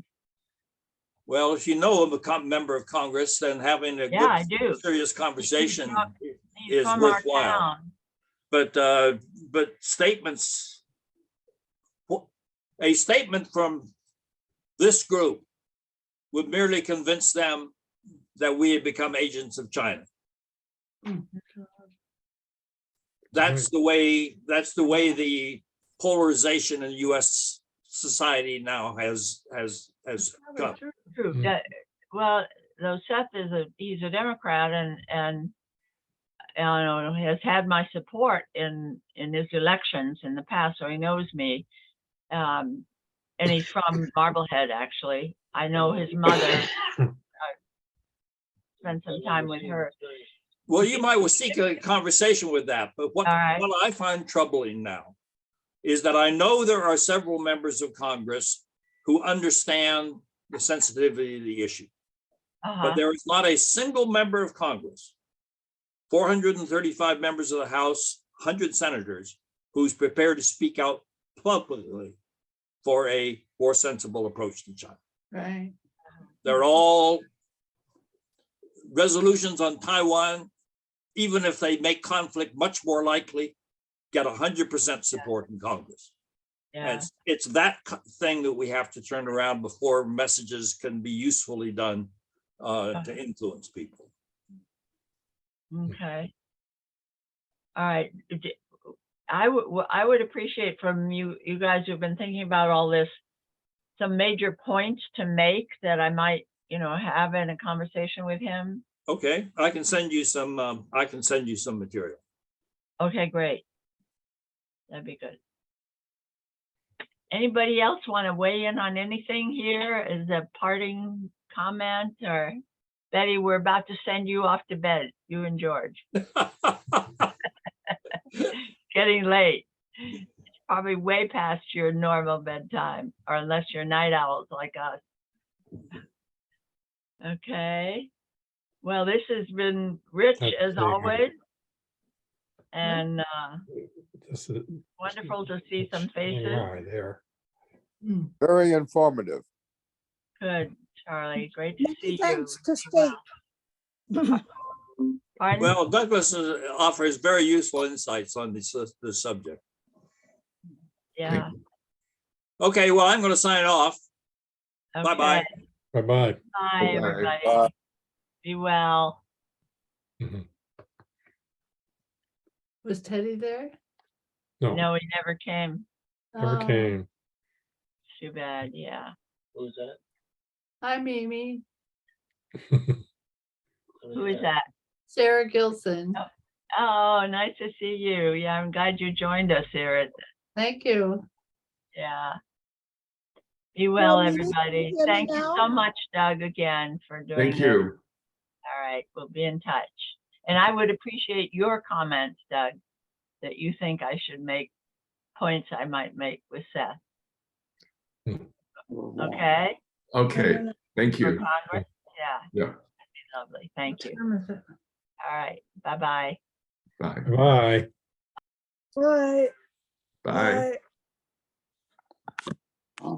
Well, if you know of a member of Congress, then having a I do. serious conversation He's is from our worthwhile. town. But statements, a statement from this group would merely convince them that we had become agents of China. That's the way the polarization in U.S. society now has come. True. Well, though Seth he's a Democrat and you know, has had my support in his elections in the past, so he knows me. And he's from Marblehead, actually. I know his mother. Spent some time with her. Well, you might seek a conversation with that, but what I find troubling now is that I know there are several members of Congress who understand the sensitivity of the issue, but there is not a single member of Congress, 435 members of the House, 100 senators, who's prepared to speak out publicly for a more sensible approach to China. Right. They're all resolutions on Taiwan, even if they make conflict much more likely, get 100% support in Congress. And it's that thing that we have to turn around before messages can be usefully done to influence people. Okay. All right. I would appreciate from you guys who've been thinking about all this, some major points to make that I might, you know, have in a conversation with him. Okay, I can send you some material. Okay, great. That'd be good. Anybody else want to weigh in on anything here? Is a parting comment? Or Betty, we're about to send you off to bed, you and George. Getting late. It's probably way past your normal bedtime, or unless you're night owls like us. Okay. Well, this has been rich as always. And wonderful to see some faces. There. Very informative. Good, Charlie. Great to see you. Thanks to state. Pardon? Well, Douglas offers very useful insights on this subject. Yeah. Okay, well, I'm going to sign off. Okay. Bye-bye. Bye-bye. Bye, everybody. Bye. Be well. Was Teddy there? No, No, he never came. never Oh, came. Too bad. Yeah. Who's that? Hi, Mimi. Who is that? Sarah Gilson. Oh, nice to see you. Yeah, I'm glad you joined us here. Thank you. Yeah. Be well, Well, everybody. Mimi, Thank you now? so much, Doug, again for doing Thank this. you. All right, we'll be in touch. And I would appreciate your comments, Doug, that you think I should make, points I might make with Seth. Okay? Okay, thank For you. Congress? Yeah. Yeah. Lovely. Thank you. Term is it? All right. Bye-bye. Bye. Bye. Right. Bye. Bye.